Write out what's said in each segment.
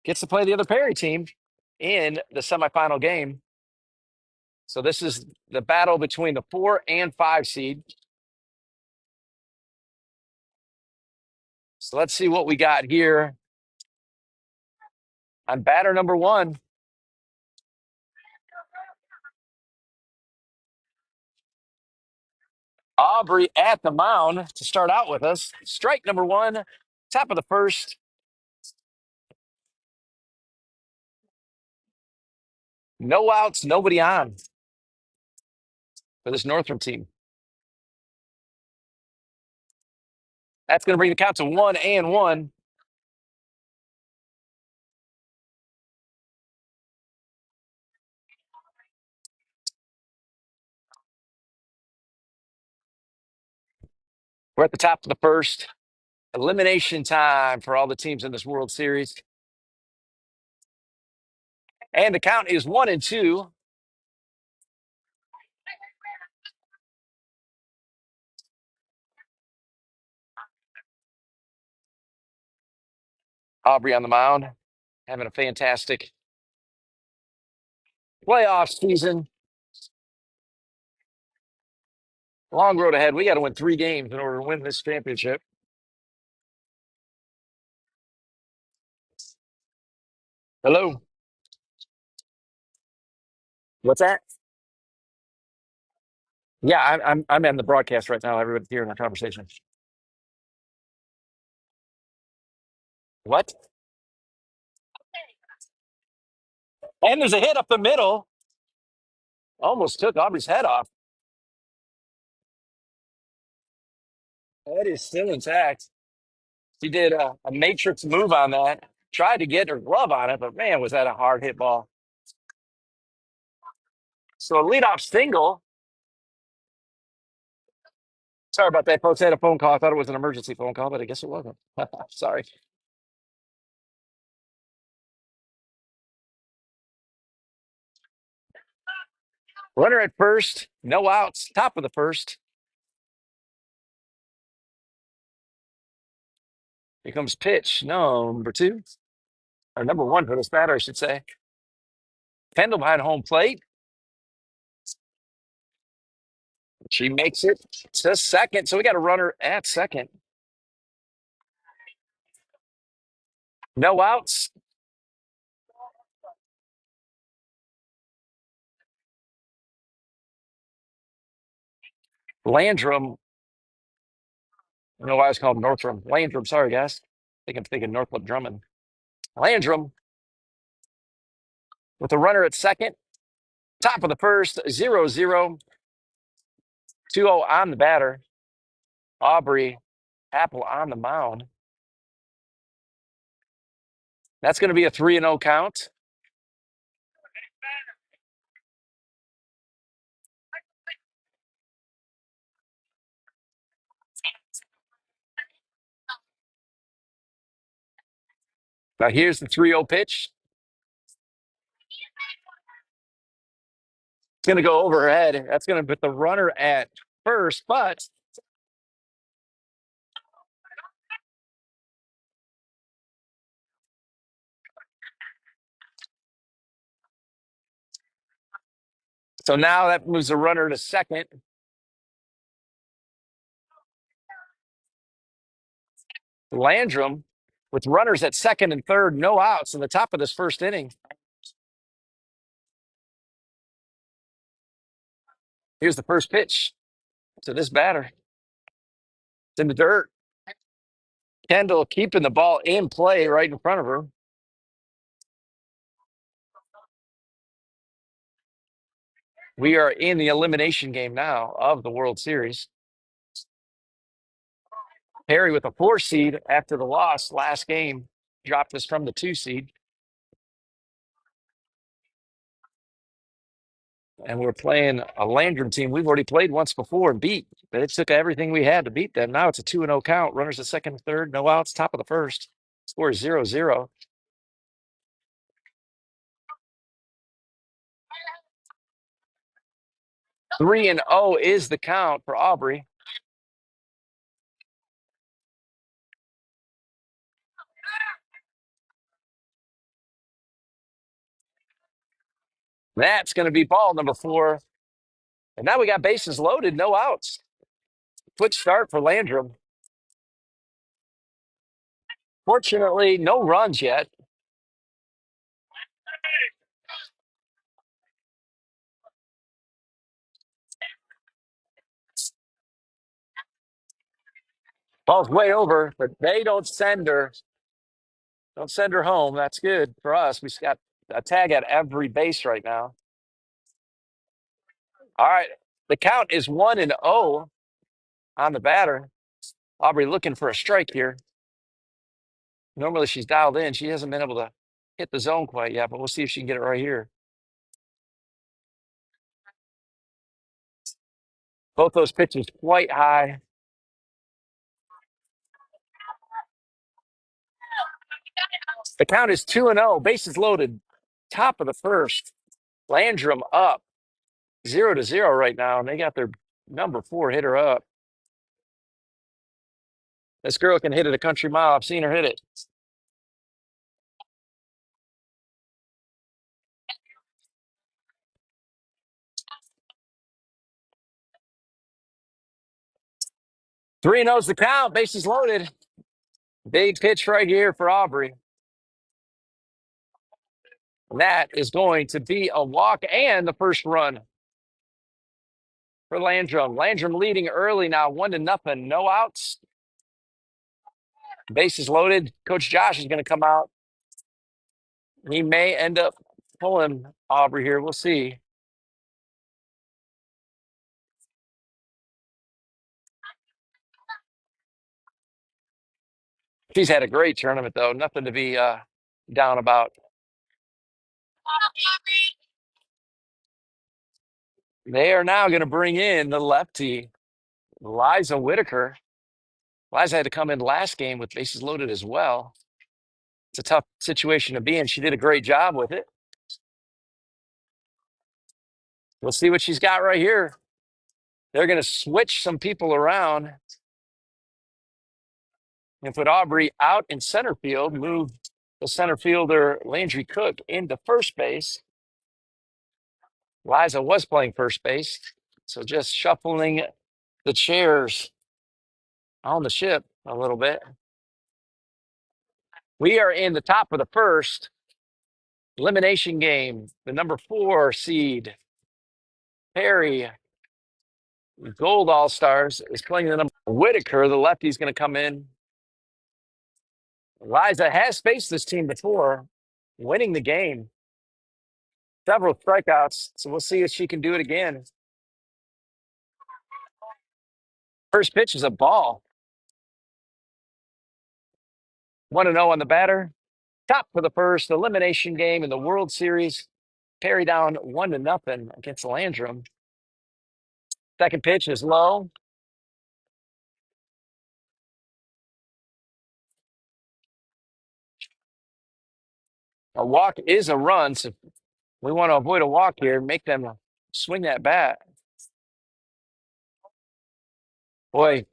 gets to play the other Perry team in the semifinal game. So this is the battle between the 4 and 5 seed. So let's see what we got here on batter number 1. Aubrey at the mound to start out with us. Strike number 1, top of the first. No outs, nobody on for this Northrum team. That's going to bring the count to 1-1. We're at the top of the first. Elimination time for all the teams in this World Series. And the count is 1-2. Aubrey on the mound, having a fantastic playoff season. Long road ahead. We got to win 3 games in order to win this championship. Hello. What's that? Yeah, I'm in the broadcast right now. Everybody's hearing our conversation. What? And there's a hit up the middle. Almost took Aubrey's head off. That is still intact. She did a matrix move on that. Tried to get her glove on it, but man, was that a hard hit ball. So a leadoff single. Sorry about that, folks. I had a phone call. I thought it was an emergency phone call, but I guess it wasn't. Sorry. Runner at first, no outs, top of the first. Here comes pitch number 2, or number 1 for this batter, I should say. Kendall behind home plate. She makes it to second. So we got a runner at second. No outs. Landrum. I don't know why it's called Northrum. Landrum, sorry, guys. I think I'm thinking Northrop Drummond. Landrum with a runner at second. Top of the first, 0-0. 2-0 on the batter. Aubrey Apple on the mound. That's going to be a 3-0 count. Now here's the 3-0 pitch. It's going to go over her head. That's going to put the runner at first, but so now that moves the runner to second. Landrum with runners at second and third, no outs in the top of this first inning. Here's the first pitch to this batter. It's in the dirt. Kendall keeping the ball in play right in front of her. We are in the elimination game now of the World Series. Perry with a 4 seed after the loss last game dropped us from the 2 seed. And we're playing a Landrum team we've already played once before and beat. But it took everything we had to beat them. Now it's a 2-0 count. Runners at second and third, no outs, top of the first. Score is 0-0. Three and 0 is the count for Aubrey. That's going to be ball number 4. And now we got bases loaded, no outs. Quick start for Landrum. Fortunately, no runs yet. Ball's way over, but they don't send her. Don't send her home. That's good for us. We got a tag at every base right now. All right. The count is 1-0 on the batter. Aubrey looking for a strike here. Normally she's dialed in. She hasn't been able to hit the zone quite yet, but we'll see if she can get it right here. Both those pitches quite high. The count is 2-0. Bases loaded. Top of the first. Landrum up 0-0 right now, and they got their number 4 hitter up. This girl can hit it a country mile. I've seen her hit it. Three and 0's the count. Bases loaded. Big pitch right here for Aubrey. And that is going to be a walk and the first run for Landrum. Landrum leading early now, 1-0. No outs. Bases loaded. Coach Josh is going to come out. He may end up pulling Aubrey here. We'll see. She's had a great tournament, though. Nothing to be down about. They are now going to bring in the lefty, Liza Whitaker. Liza had to come in last game with bases loaded as well. It's a tough situation to be in. She did a great job with it. We'll see what she's got right here. They're going to switch some people around and put Aubrey out in center field, move the center fielder Landry Cook into first base. Liza was playing first base, so just shuffling the chairs on the ship a little bit. We are in the top of the first elimination game. The number 4 seed, Perry Gold All-Stars, is playing the number Whitaker. The lefty's going to come in. Liza has faced this team before, winning the game. Several strikeouts, so we'll see if she can do it again. First pitch is a ball. 1-0 on the batter. Top for the first elimination game in the World Series. Perry down 1-0 against Landrum. Second pitch is low. A walk is a run, so we want to avoid a walk here, make them swing that bat. Boy,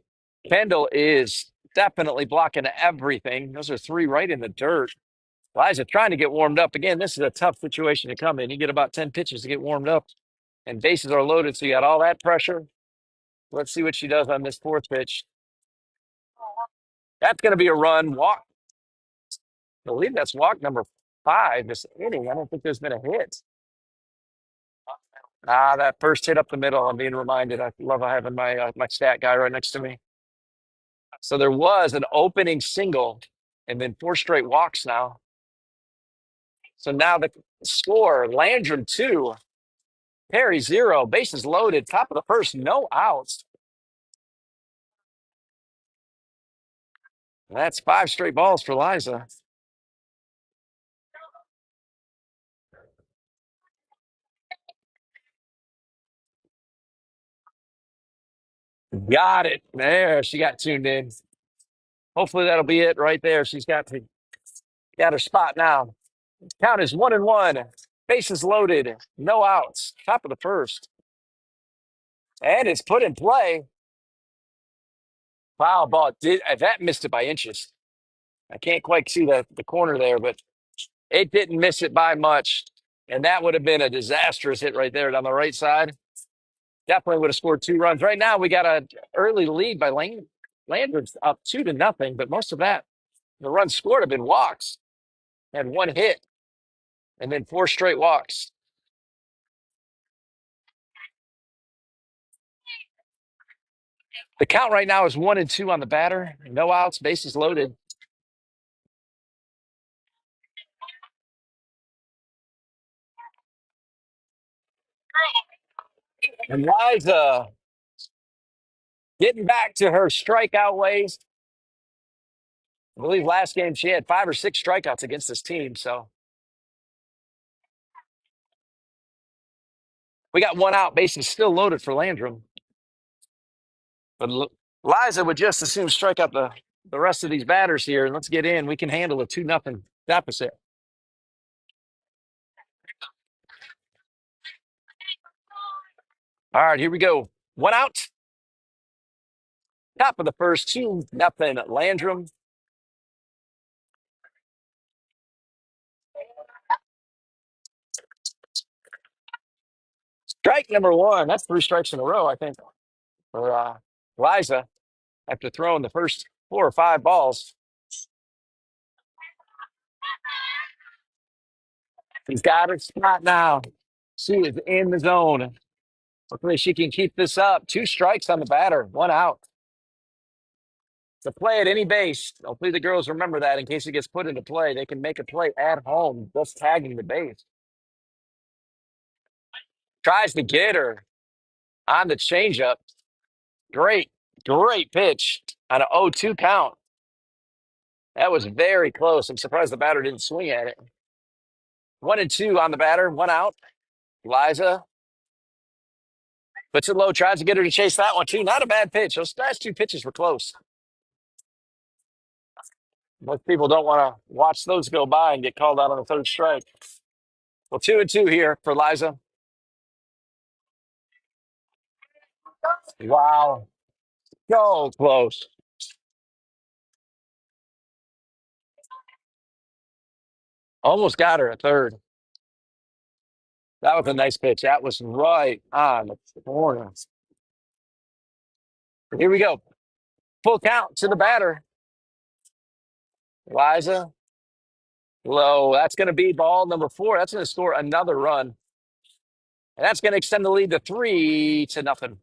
Kendall is definitely blocking everything. Those are 3 right in the dirt. Liza trying to get warmed up. Again, this is a tough situation to come in. You get about 10 pitches to get warmed up, and bases are loaded, so you got all that pressure. Let's see what she does on this 4th pitch. That's going to be a run. Walk. I believe that's walk number 5 this inning. I don't think there's been a hit. That first hit up the middle. I'm being reminded. I love having my stat guy right next to me. So there was an opening single and then 4 straight walks now. So now the score, Landrum 2, Perry 0, bases loaded, top of the first, no outs. That's 5 straight balls for Liza. Got it. There, she got tuned in. Hopefully that'll be it right there. She's got her spot now. Count is 1-1. Bases loaded, no outs. Top of the first. And it's put in play. Foul ball. That missed it by inches. I can't quite see the corner there, but it didn't miss it by much. And that would have been a disastrous hit right there down the right side. Definitely would have scored 2 runs. Right now, we got an early lead by Landrum's up 2-0, but most of that, the runs scored have been walks. Had 1 hit and then 4 straight walks. The count right now is 1-2 on the batter. No outs, bases loaded. And Liza getting back to her strikeout ways. I believe last game she had 5 or 6 strikeouts against this team. So we got 1 out, bases still loaded for Landrum. But Liza would just as soon strike out the rest of these batters here. And let's get in. We can handle a 2-0 deficit. All right, here we go. 1 out. Top of the first, 2-0 Landrum. Strike number 1. That's 3 strikes in a row, I think, for Liza after throwing the first 4 or 5 balls. She's got her spot now. She is in the zone. Hopefully she can keep this up. 2 strikes on the batter, 1 out. To play at any base. Hopefully the girls remember that in case it gets put into play. They can make a play at home just tagging the base. Tries to get her on the changeup. Great pitch on an 0-2 count. That was very close. I'm surprised the batter didn't swing at it. 1-2 on the batter, 1 out. Liza puts it low, tries to get her to chase that one too. Not a bad pitch. Those last 2 pitches were close. Most people don't want to watch those go by and get called out on the 3rd strike. Well, 2-2 here for Liza. Wow. So close. Almost got her at 3rd. That was a nice pitch. That was right on the corner. Here we go. Full count to the batter. Liza. Low. That's going to be ball number 4. That's going to score another run. And that's going to extend the lead to 3-0.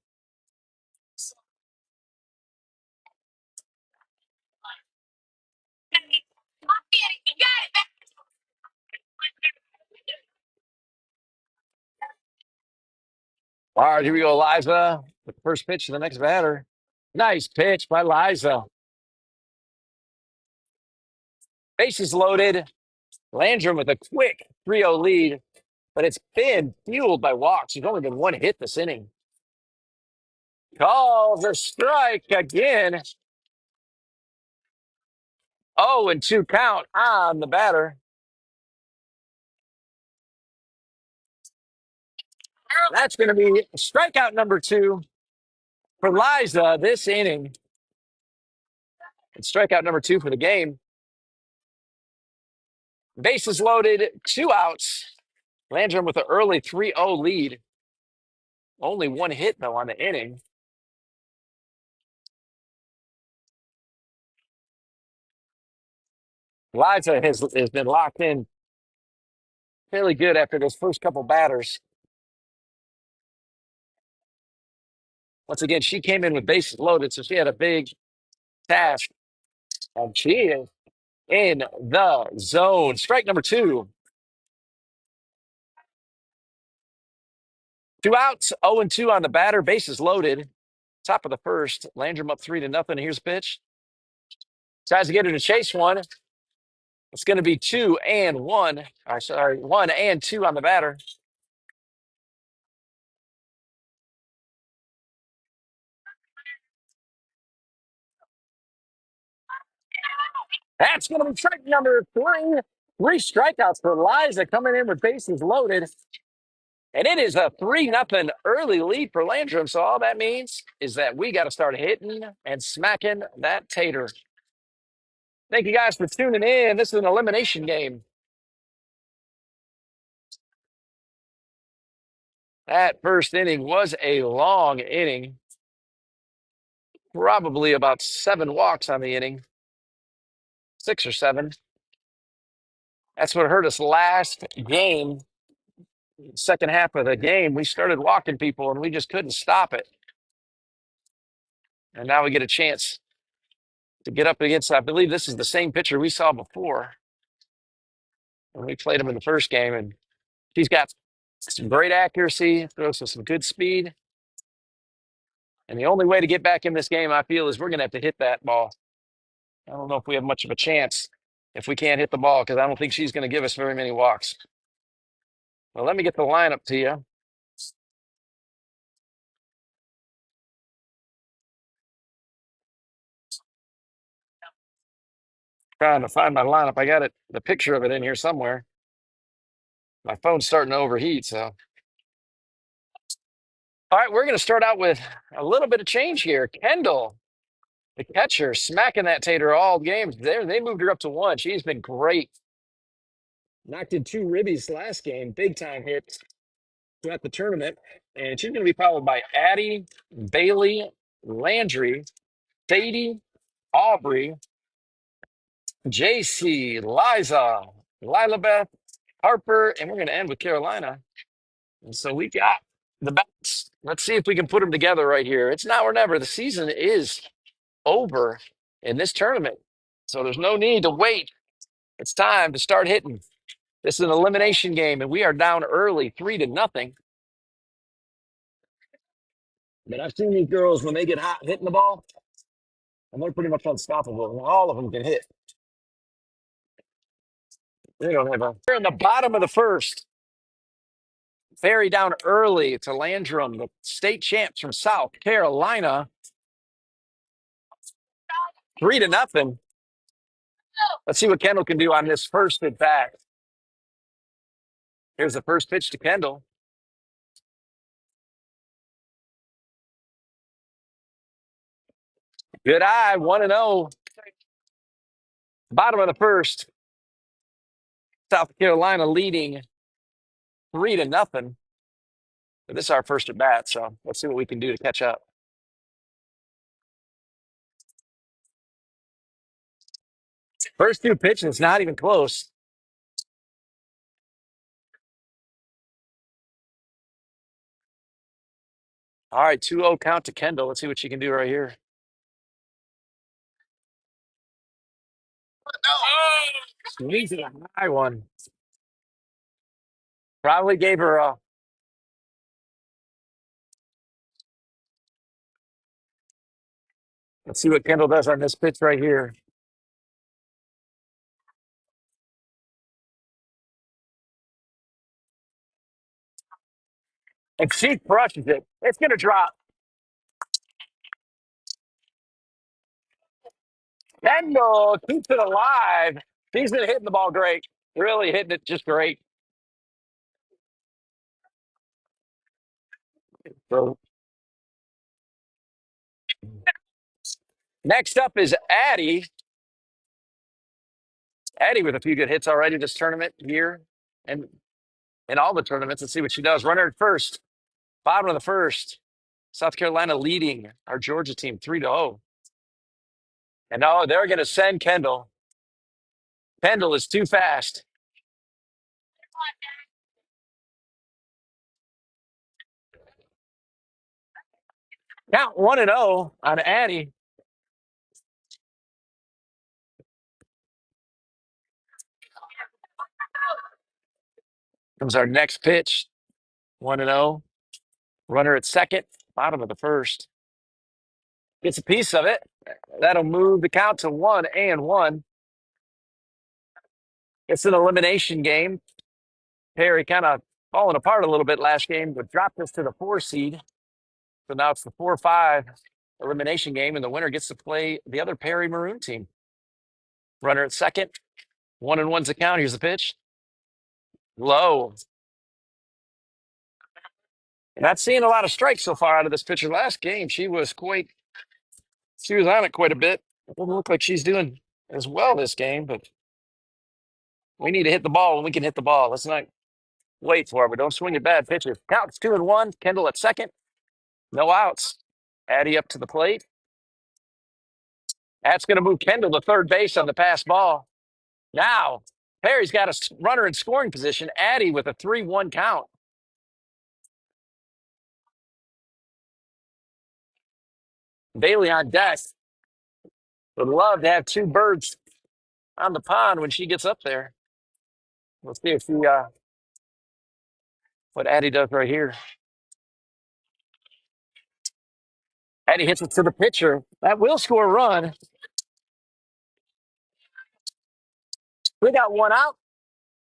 All right, here we go, Liza. The first pitch to the next batter. Nice pitch by Liza. Bases loaded. Landrum with a quick 3-0 lead, but it's been fueled by walks. There's only been 1 hit this inning. Calls a strike again. 0-2 count on the batter. That's going to be strikeout number 2 for Liza this inning. It's strikeout number 2 for the game. Bases loaded, 2 outs. Landrum with an early 3-0 lead. Only 1 hit, though, on the inning. Liza has been locked in fairly good after those first couple batters. Once again, she came in with bases loaded, so she had a big task. And she is in the zone. Strike number 2. 2 outs, 0-2 on the batter, bases loaded. Top of the first, Landrum up 3-0. Here's pitch. Tries to get her to chase one. It's going to be 2-1. Sorry, 1-2 on the batter. That's going to be strike number 3. 3 strikeouts for Liza coming in with bases loaded. And it is a 3-0 early lead for Landrum. So all that means is that we got to start hitting and smacking that tater. Thank you guys for tuning in. This is an elimination game. That first inning was a long inning, probably about 7 walks on the inning, 6 or 7. That's what hurt us last game. Second half of the game, we started walking people and we just couldn't stop it. And now we get a chance to get up against, I believe this is the same pitcher we saw before when we played him in the first game. And he's got some great accuracy, throws with some good speed. And the only way to get back in this game, I feel, is we're going to have to hit that ball. I don't know if we have much of a chance if we can't hit the ball, because I don't think she's going to give us very many walks. Well, let me get the lineup to you. Trying to find my lineup. I got it, the picture of it in here somewhere. My phone's starting to overheat, so. All right, we're going to start out with a little bit of change here. Kendall, the catcher, smacking that tater all game. They moved her up to 1. She's been great. Knocked in 2 ribbies last game, big time hits throughout the tournament. And she's going to be followed by Addie, Bailey, Landry, Sadie, Aubrey, JC, Liza, Lilabeth, Harper, and we're going to end with Carolina. And so we got the bats. Let's see if we can put them together right here. It's now or never. The season is over in this tournament. So there's no need to wait. It's time to start hitting. This is an elimination game, and we are down early, 3-0. But I've seen these girls when they get hot hitting the ball, and they're pretty much unstoppable. All of them can hit. They don't have a. They're in the bottom of the first. Ferry down early to Landrum, the state champs from South Carolina. 3-0. Let's see what Kendall can do on this first at bat. Here's the first pitch to Kendall. Good eye, 1-0. Bottom of the first. South Carolina leading 3-0. But this is our first at bat, so let's see what we can do to catch up. First 2 pitches, not even close. All right, 2-0 count to Kendall. Let's see what she can do right here. Squeeze it, a high one. Probably gave her a. Let's see what Kendall does on this pitch right here. If she crushes it, it's going to drop. Kendall keeps it alive. She's been hitting the ball great. Really hitting it just great. So next up is Addie. Addie with a few good hits already this tournament here and in all the tournaments. Let's see what she does. Runner at first. Bottom of the first. South Carolina leading our Georgia team 3-0. And oh, they're going to send Kendall. Kendall is too fast. Count 1-0 on Addie. Comes our next pitch. 1-0. Runner at second. Bottom of the first. Gets a piece of it. That'll move the count to 1-1. It's an elimination game. Perry kind of falling apart a little bit last game, but dropped us to the 4 seed. So now it's the 4-5 elimination game, and the winner gets to play the other Perry Maroon team. Runner at second. 1-1's the count. Here's the pitch. Low. Not seeing a lot of strikes so far out of this pitcher. Last game, she was on it quite a bit. It doesn't look like she's doing as well this game, but we need to hit the ball when we can hit the ball. Let's not Wait for it, but don't swing at bad pitches. Count's 2-1. Kendall at second. No outs. Addy up to the plate. That's going to move Kendall to third base on the pass ball. Now, Perry's got a runner in scoring position. Addy with a 3-1 count. Bailey on deck. Would love to have two birds on the pond when she gets up there. Let's see if she, what Addy does right here. Addy hits it to the pitcher. That will score a run. We got one out,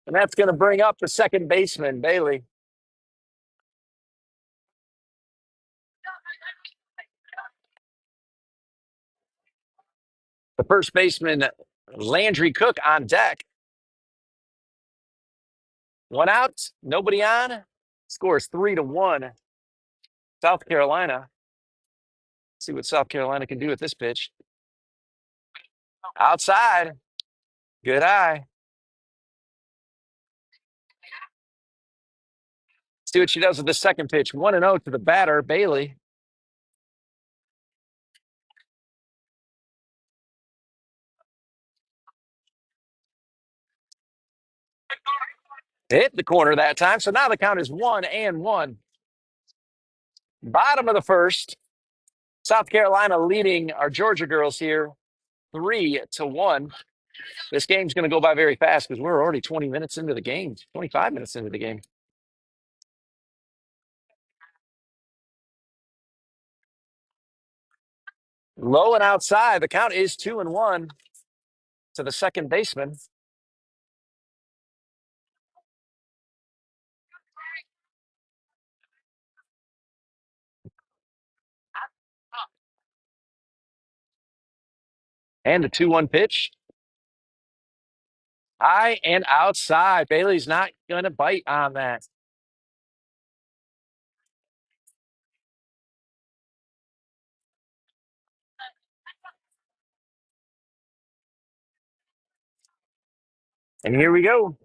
and that's going to bring up the second baseman, Bailey. The first baseman, Landry Cook, on deck. One out, nobody on. Scores 3-1. South Carolina. See what South Carolina can do with this pitch. Outside. Good eye. See what she does with the second pitch. 1-0 to the batter, Bailey. Hit the corner that time. So now the count is 1-1. Bottom of the first. South Carolina leading our Georgia girls here 3-1. This game's going to go by very fast because we're already 20 minutes into the game, 25 minutes into the game. Low and outside. The count is 2-1 to the second baseman. And a 2-1 pitch. High and outside. Bailey's not going to bite on that. And here we go.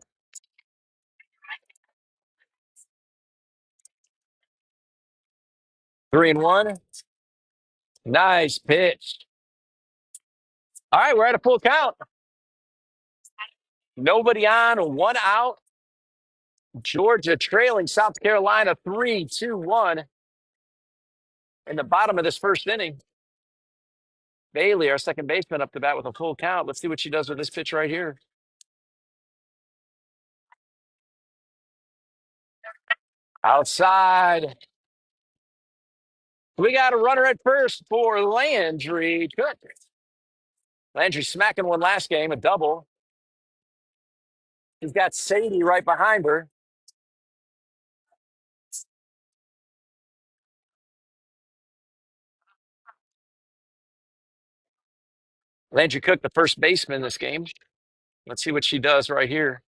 3-1. Nice pitch. All right, we're at a full count. Nobody on, one out. Georgia trailing South Carolina 3-1 in the bottom of this first inning. Bailey, our second baseman, up to bat with a full count. Let's see what she does with this pitch right here. Outside. We got a runner at first for Landry Cook. Landry smacking one last game, a double. He's got Sadie right behind her. Landry Cook, the first baseman in this game. Let's see what she does right here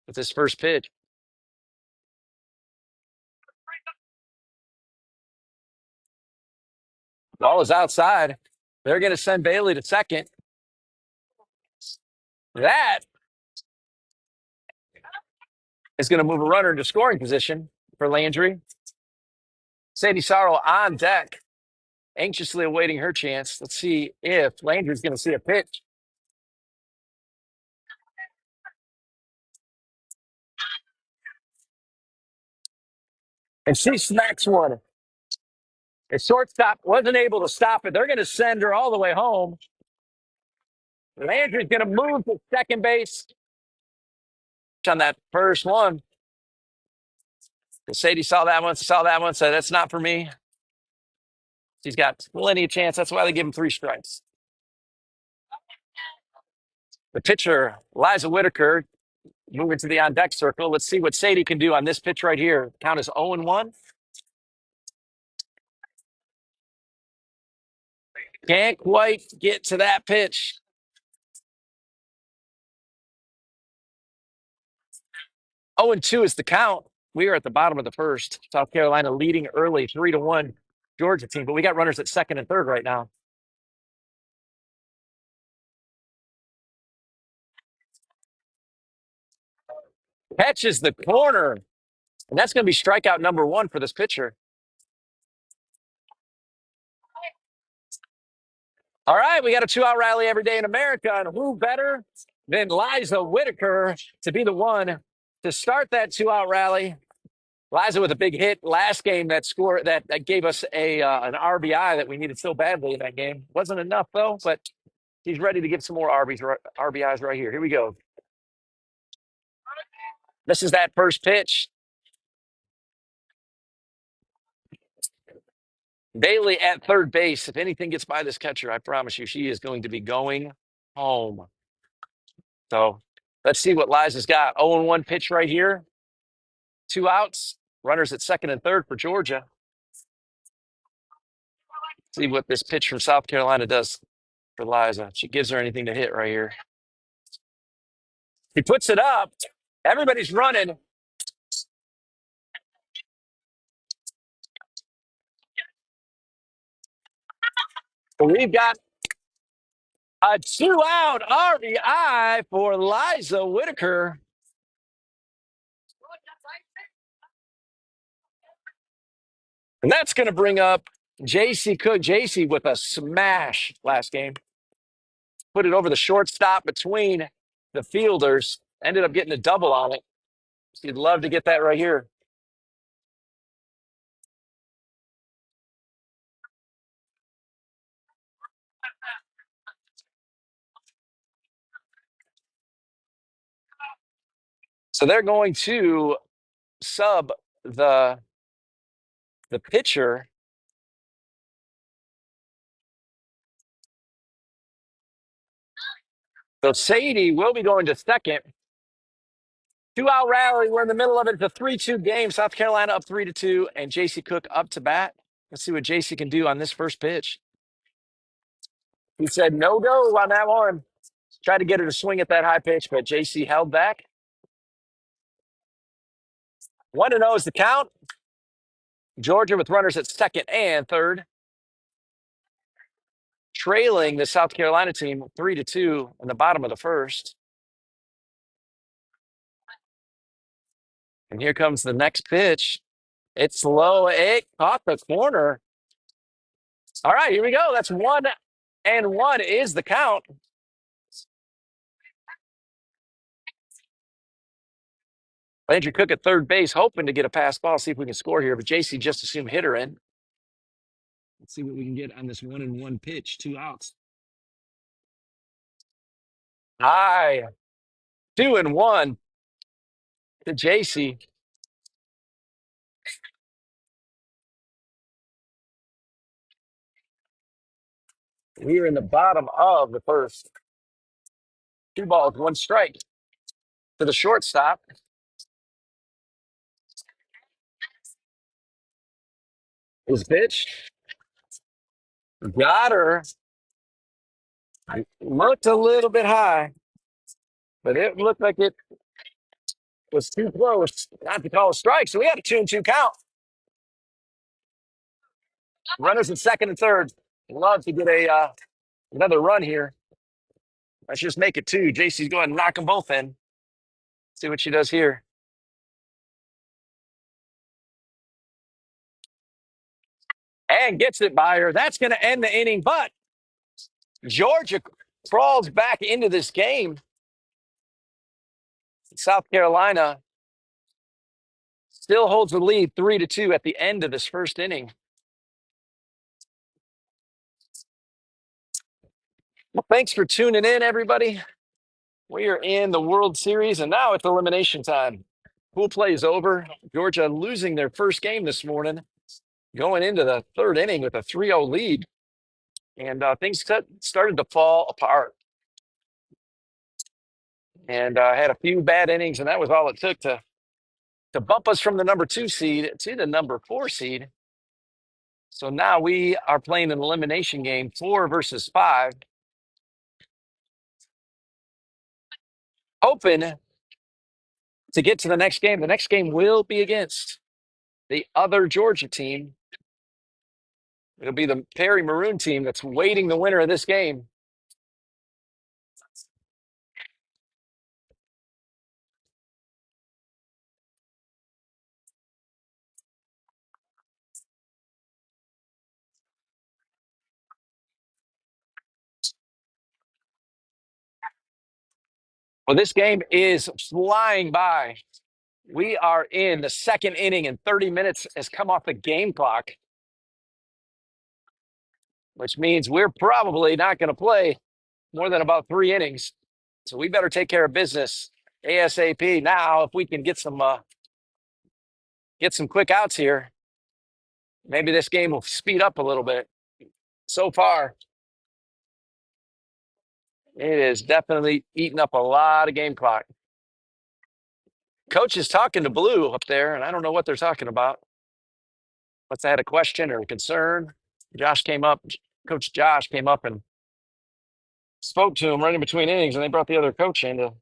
with this first pitch. Ball is outside. They're going to send Bailey to second. That is going to move a runner into scoring position for Landry. Sadie Sorrell on deck, anxiously awaiting her chance. Let's see if Landry's going to see a pitch. And she smacks one. The shortstop wasn't able to stop it. They're going to send her all the way home. Landry's going to move to second base on that first one. Sadie saw that one, said, that's not for me. She's got plenty of chance. That's why they give him 3 strikes. The pitcher, Liza Whitaker, moving to the on-deck circle. Let's see what Sadie can do on this pitch right here. Count is 0-1. Can't quite get to that pitch. 0-2 is the count. We are at the bottom of the first. South Carolina leading early, 3-1 Georgia team. But we got runners at second and third right now. Catches the corner. And that's going to be strikeout number 1 for this pitcher. All right, we got a 2-out rally every day in America, and who better than Liza Whitaker to be the one to start that 2-out rally? Liza with a big hit last game that gave us an RBI that we needed so badly in that game. Wasn't enough though, but he's ready to give some more RBIs right here. Here we go. This is that first pitch. Bailey at third base. If anything gets by this catcher, I promise you, she is going to be going home. So let's see what Liza's got. 0-1 pitch right here. 2 outs. Runners at second and third for Georgia. See what this pitch from South Carolina does for Liza. She gives her anything to hit right here. He puts it up. Everybody's running. We've got a 2-out RBI for Liza Whitaker. And that's going to bring up J.C. Cook. J.C. with a smash last game. Put it over the shortstop between the fielders. Ended up getting a double on it. You'd love to get that right here. So they're going to sub the pitcher. So Sadie will be going to second. 2-out rally. We're in the middle of it. It's a 3-2 game. South Carolina up 3-2, and J.C. Cook up to bat. Let's see what J.C. can do on this first pitch. He said no go on that one. Tried to get her to swing at that high pitch, but J.C. held back. 1-0 is the count. Georgia with runners at second and third. Trailing the South Carolina team 3-2 in the bottom of the first. And here comes the next pitch. It's low. It caught the corner. All right, here we go. That's 1-1 is the count. Landry Cook at third base, hoping to get a pass ball, see if we can score here. But JC just assumed hitter in. Let's see what we can get on this 1-1 pitch. 2 outs. High. 2-1 to JC. We are in the bottom of the first. 2 balls, 1 strike to the shortstop. His pitch. Got her. Looked a little bit high, but it looked like it was too close not to call a strike. So we had a 2-2 count. Runners at second and third. Love to get another run here. Let's just make it 2. JC's going to knock them both in. See what she does here. And gets it by her. That's going to end the inning. But Georgia crawls back into this game. South Carolina still holds the lead 3-2 at the end of this first inning. Well, thanks for tuning in, everybody. We are in the World Series, and now it's elimination time. Pool play is over. Georgia losing their first game this morning, going into the third inning with a 3-0 lead. And things started to fall apart. And had a few bad innings, and that was all it took to bump us from the number 2 seed to the number 4 seed. So now we are playing an elimination game, 4 versus 5. Hoping to get to the next game. The next game will be against the other Georgia team. It'll be the Perry Maroon team that's waiting the winner of this game. Well, this game is flying by. We are in the second inning, and 30 minutes has come off the game clock, which means we're probably not going to play more than about 3 innings. So we better take care of business ASAP. Now, if we can get some quick outs here, maybe this game will speed up a little bit. So far, it is definitely eating up a lot of game clock. Coach is talking to Blue up there, and I don't know what they're talking about. Unless they had a question or a concern. Coach Josh came up and spoke to him right in between innings, and they brought the other coach in to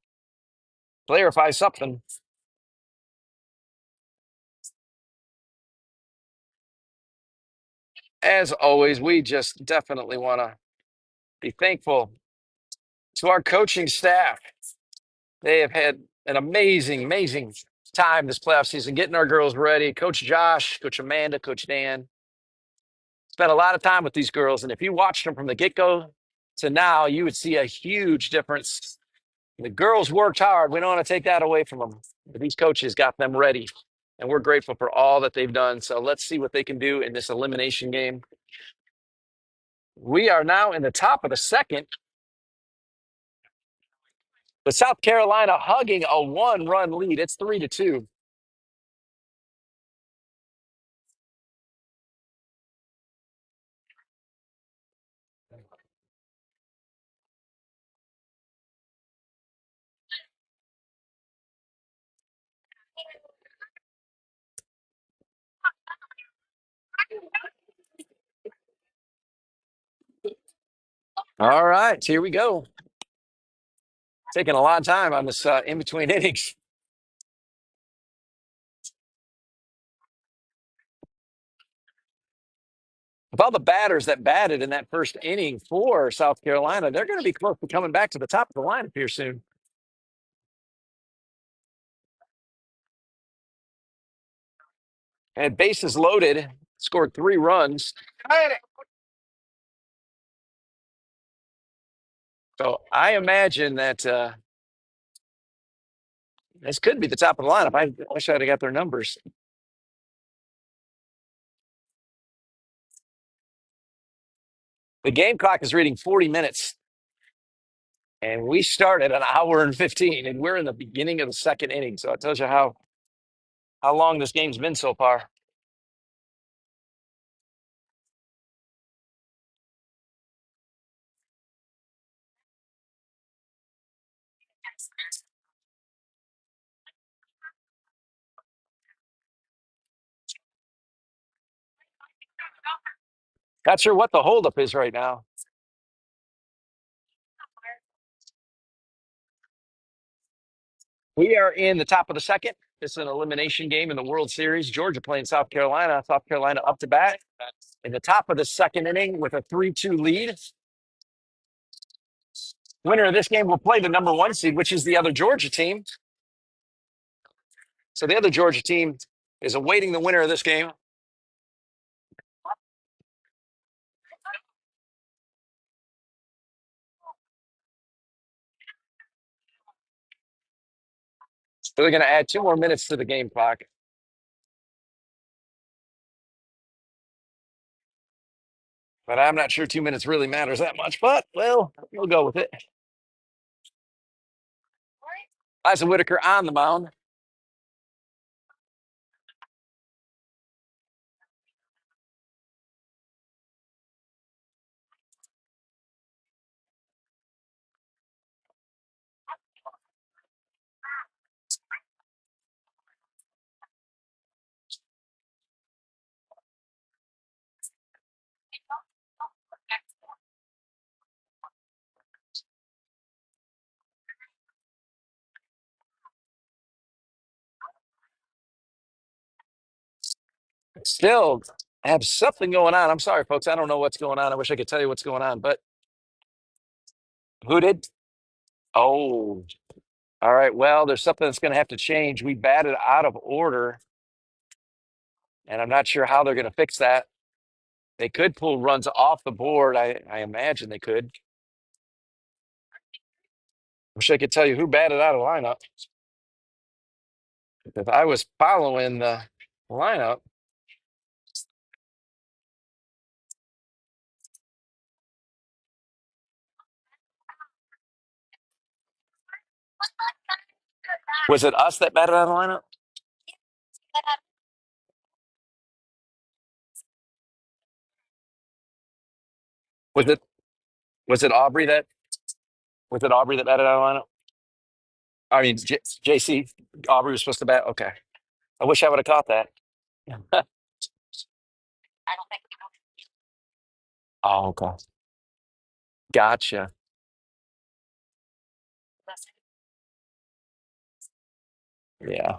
clarify something. As always, we just definitely want to be thankful to our coaching staff. They have had an amazing, amazing time this playoff season getting our girls ready. Coach Josh, Coach Amanda, Coach Dan spent a lot of time with these girls. And if you watched them from the get-go to now, you would see a huge difference. The girls worked hard. We don't want to take that away from them. But these coaches got them ready. And we're grateful for all that they've done. So let's see what they can do in this elimination game. We are now in the top of the second, with South Carolina hugging a one-run lead. It's 3-2. All right, here we go. Taking a lot of time on this in-between innings. With all the batters that batted in that first inning for South Carolina, they're going to be close to coming back to the top of the lineup here soon. And bases loaded, scored 3 runs. So I imagine that this could be the top of the lineup. I wish I'd have got their numbers. The game clock is reading 40 minutes. And we started an hour and 15, and we're in the beginning of the second inning. So it tells you how long this game's been so far. Not sure what the holdup is right now. We are in the top of the second. This is an elimination game in the World Series. Georgia playing South Carolina. South Carolina up to bat in the top of the second inning with a 3-2 lead. Winner of this game will play the number 1 seed, which is the other Georgia team. So the other Georgia team is awaiting the winner of this game. So they're going to add 2 more minutes to the game clock. But I'm not sure 2 minutes really matters that much. But, well, we'll go with it. Liza Whitaker on the mound. Still have something going on. I'm sorry, folks. I don't know what's going on. I wish I could tell you what's going on. But who did? Oh, all right. Well, there's something that's going to have to change. We batted out of order, and I'm not sure how they're going to fix that. They could pull runs off the board. I imagine they could. Wish I could tell you who batted out of lineup. If I was following the lineup, was it us that batted out of lineup? Was it was it Aubrey that batted out of lineup? I mean, JC Aubrey was supposed to bat. Okay, I wish I would have caught that. Oh, okay, gotcha. Yeah.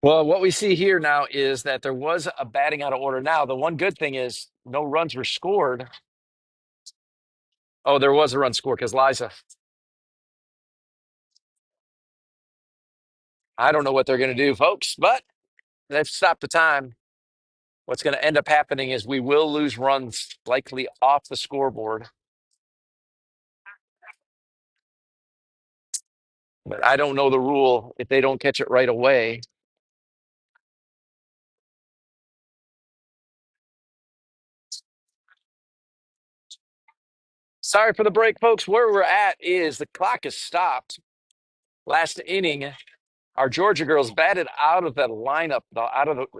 Well, what we see here now is that there was a batting out of order. Now, the one good thing is no runs were scored. Oh, there was a run scored because Liza. I don't know what they're going to do, folks, but they've stopped the time. What's going to end up happening is we will lose runs likely off the scoreboard. But I don't know the rule if they don't catch it right away. Sorry for the break, folks. Where we're at is the clock is stopped. Last inning, our Georgia girls batted out of that lineup,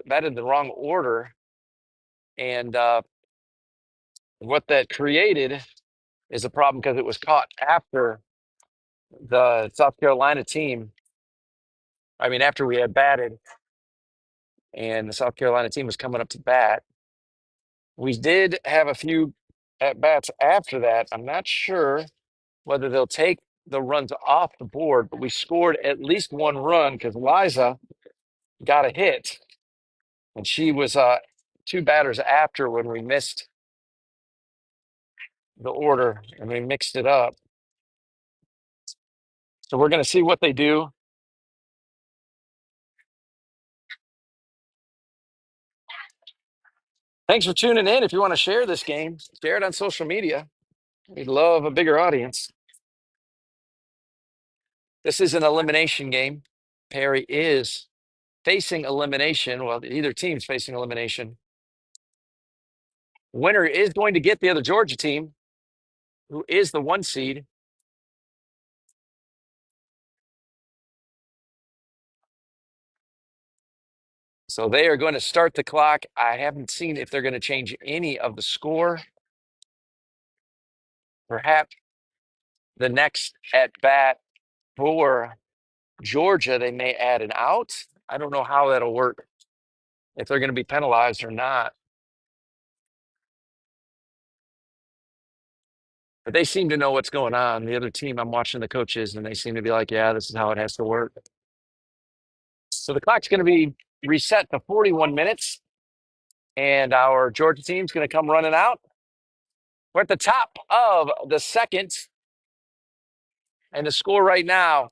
batted the wrong order, and what that created is a problem because it was caught after the South Carolina team. I mean, after we had batted, and the South Carolina team was coming up to bat. We did have a few at bats after that. I'm not sure whether they'll take the runs off the board, but we scored at least one run because Liza got a hit, and she was two batters after when we missed the order and we mixed it up. So we're going to see what they do. Thanks for tuning in. If you want to share this game, share it on social media. We'd love a bigger audience. This is an elimination game. Perry is facing elimination. Well, either team's facing elimination. Winner is going to get the other Georgia team, who is the 1 seed. So they are going to start the clock. I haven't seen if they're going to change any of the score. Perhaps the next at bat for Georgia, they may add an out. I don't know how that'll work, if they're going to be penalized or not. But they seem to know what's going on. The other team, I'm watching the coaches, and they seem to be like, yeah, this is how it has to work. So the clock's going to be reset to 41 minutes, and our Georgia team's going to come running out. We're at the top of the second, and the score right now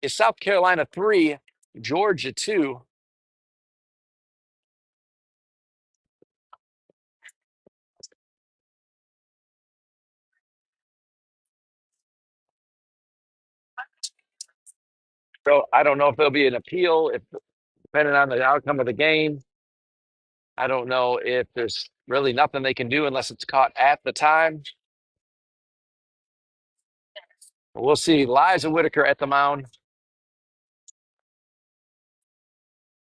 is South Carolina 3, Georgia 2. So I don't know if there'll be an appeal, if depending on the outcome of the game. I don't know if there's really nothing they can do unless it's caught at the time. We'll see. Liza Whitaker at the mound.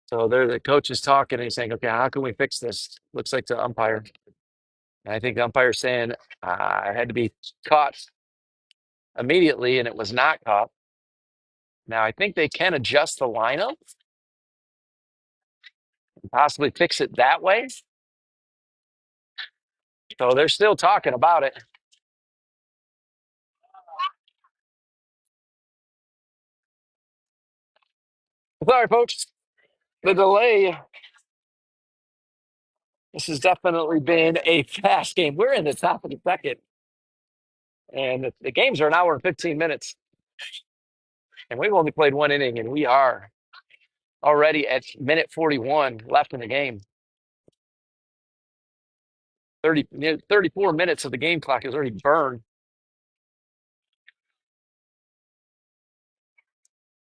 So there, the coach is talking and he's saying, okay, how can we fix this? Looks like the umpire. And I think the umpire's saying I had to be caught immediately, and it was not caught. Now, I think they can adjust the lineup and possibly fix it that way. So they're still talking about it. Sorry, folks. The delay. This has definitely been a fast game. We're in the top of the second, and the games are an hour and 15 minutes. And we've only played one inning, and we are already at minute 41 left in the game. 34 minutes of the game clock is already burned.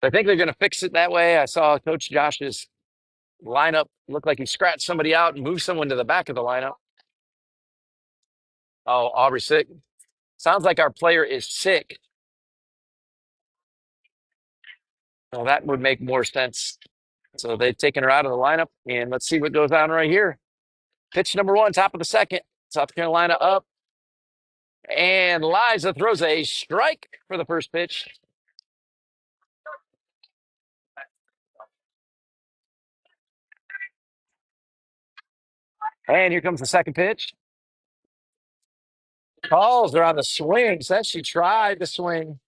I think they're going to fix it that way. I saw Coach Josh's lineup look like he scratched somebody out and moved someone to the back of the lineup. Oh, Aubrey sick. Sounds like our player is sick. Well, that would make more sense. So they've taken her out of the lineup, and let's see what goes on right here. Pitch number one, top of the second. South Carolina up, and Liza throws a strike for the first pitch. And here comes the second pitch. Calls are on the swing. Says she tried to swing.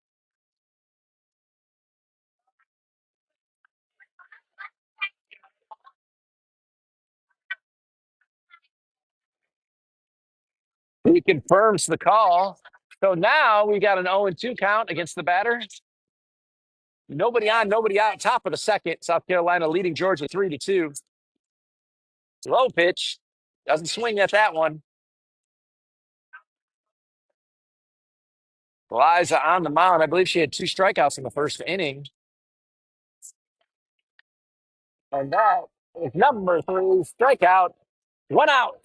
He confirms the call. So now we got an 0-2 count against the batter. Nobody on, nobody out. Top of the second. South Carolina leading Georgia 3-2. Low pitch. Doesn't swing at that one. Liza on the mound. I believe she had 2 strikeouts in the first inning. And that is number 3 strikeout. 1 out.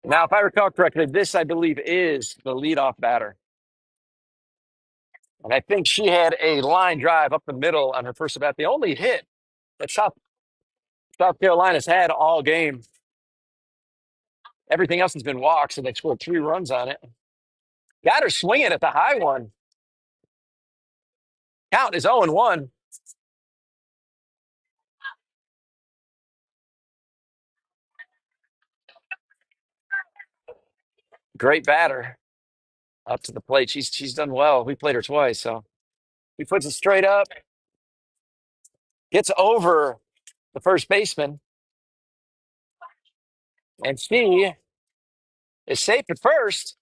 Now, if I recall correctly, this, I believe, is the leadoff batter. And I think she had a line drive up the middle on her first at bat. The only hit that South Carolina's had all game. Everything else has been walks, and they scored 3 runs on it. Got her swinging at the high one. Count is 0-1. Great batter up to the plate. She's done well. We played her twice, so he puts it straight up, gets over the first baseman, and she is safe at first.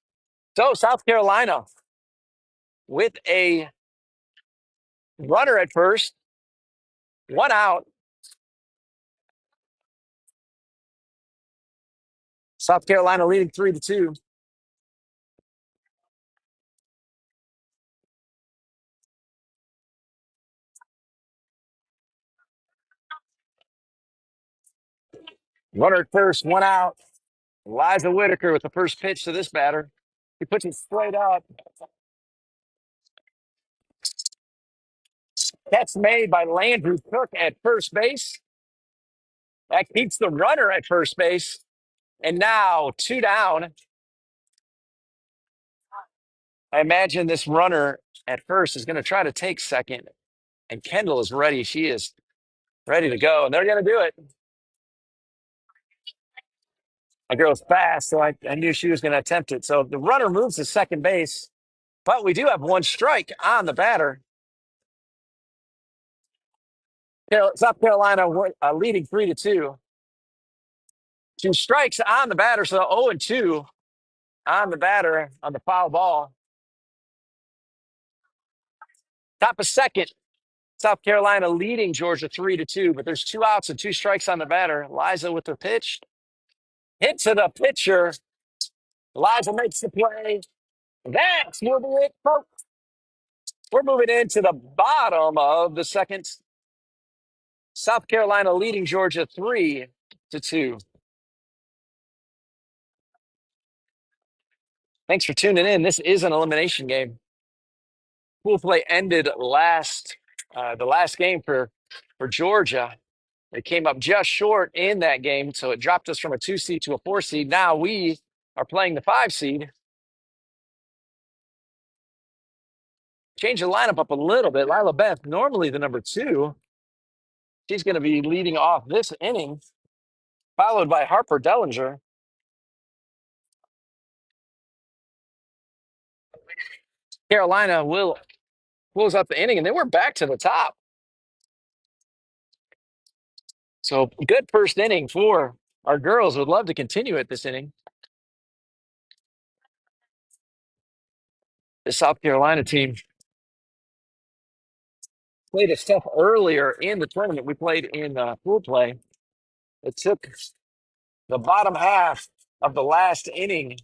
So South Carolina with a runner at first, 1 out. South Carolina leading 3-2. Runner at first, 1 out. Liza Whitaker with the first pitch to this batter. He puts it straight up. Catch made by Landrum Cook at first base. That keeps the runner at first base. And now 2 down. I imagine this runner at first is going to try to take second. And Kendall is ready. She is ready to go. And they're going to do it. My girl's fast, so I knew she was going to attempt it. So the runner moves to second base. But we do have 1 strike on the batter. South Carolina leading 3-2. 2 strikes on the batter, so 0-2 on the batter on the foul ball. Top of second, South Carolina leading Georgia 3-2, but there's 2 outs and 2 strikes on the batter. Liza with her pitch. Hit to the pitcher. Liza makes the play. That's moving it, folks. We're moving into the bottom of the second. South Carolina leading Georgia 3-2. Thanks for tuning in. This is an elimination game. Pool play ended the last game for Georgia. They came up just short in that game, so it dropped us from a 2 seed to a 4 seed. Now we are playing the 5 seed. Change the lineup up a little bit. Lila Beth, normally the number 2. She's going to be leading off this inning, followed by Harper Dellinger. Carolina will close out the inning, and then we're back to the top. So good first inning for our girls. Would love to continue it this inning. The South Carolina team played us tough earlier in the tournament. We played in pool play. It took the bottom half of the last inning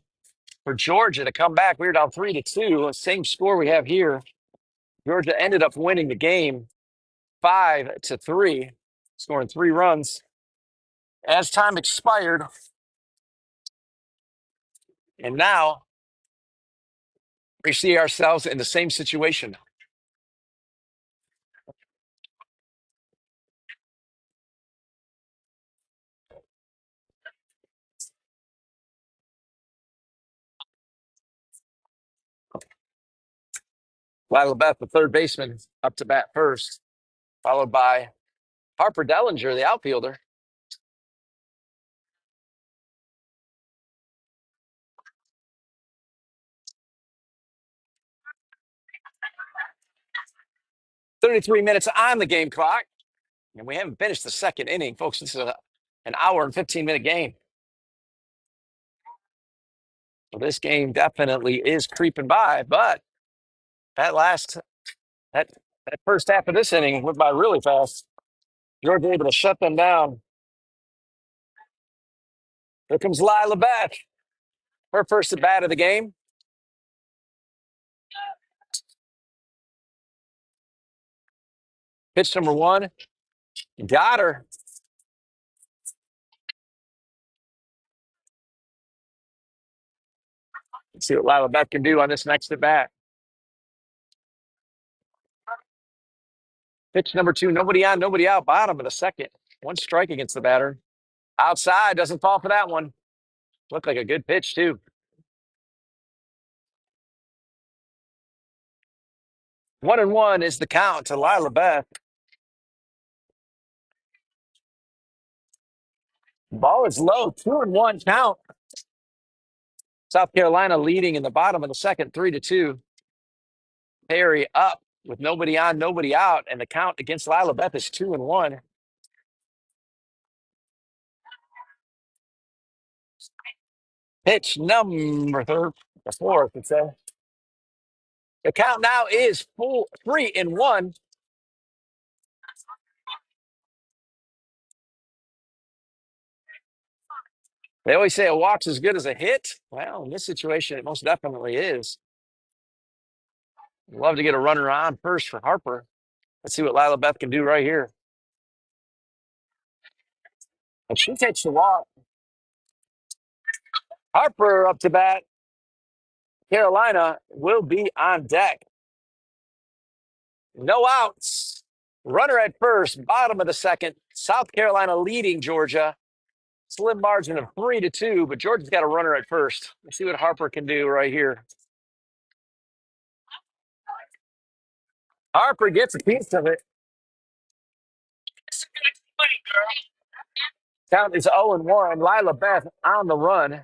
for Georgia to come back. We were down 3-2. Same score we have here. Georgia ended up winning the game 5-3, scoring 3 runs. As time expired, and now we see ourselves in the same situation. Lila Beth, the third baseman, up to bat first, followed by Harper Dellinger, the outfielder. 33 minutes on the game clock, and we haven't finished the second inning, folks. This is an hour and 15-minute game. So this game definitely is creeping by, but that last that that first half of this inning went by really fast. Georgia able to shut them down. Here comes Lila Beth, her first at bat of the game. Pitch number one, got her. Let's see what Lila Beth can do on this next at bat. Pitch number two, nobody on, nobody out, bottom of the second. One strike against the batter. Outside, doesn't fall for that one. Looked like a good pitch, too. 1-1 is the count to Lila Beth. Ball is low, 2-1 count. South Carolina leading in the bottom of the second, 3-2. Perry up with nobody on, nobody out, and the count against Lila Beth is 2-1. Pitch number the fourth, it says. The count now is 3-1. They always say a walk's as good as a hit. Well, in this situation, it most definitely is. Love to get a runner on first for Harper. Let's see what Lila Beth can do right here. And she takes the walk. Harper up to bat. Carolina will be on deck. No outs. Runner at first, bottom of the second. South Carolina leading Georgia. Slim margin of 3-2, but Georgia's got a runner at first. Let's see what Harper can do right here. Harper gets a piece of it. Count is 0-1. Lila Beth on the run.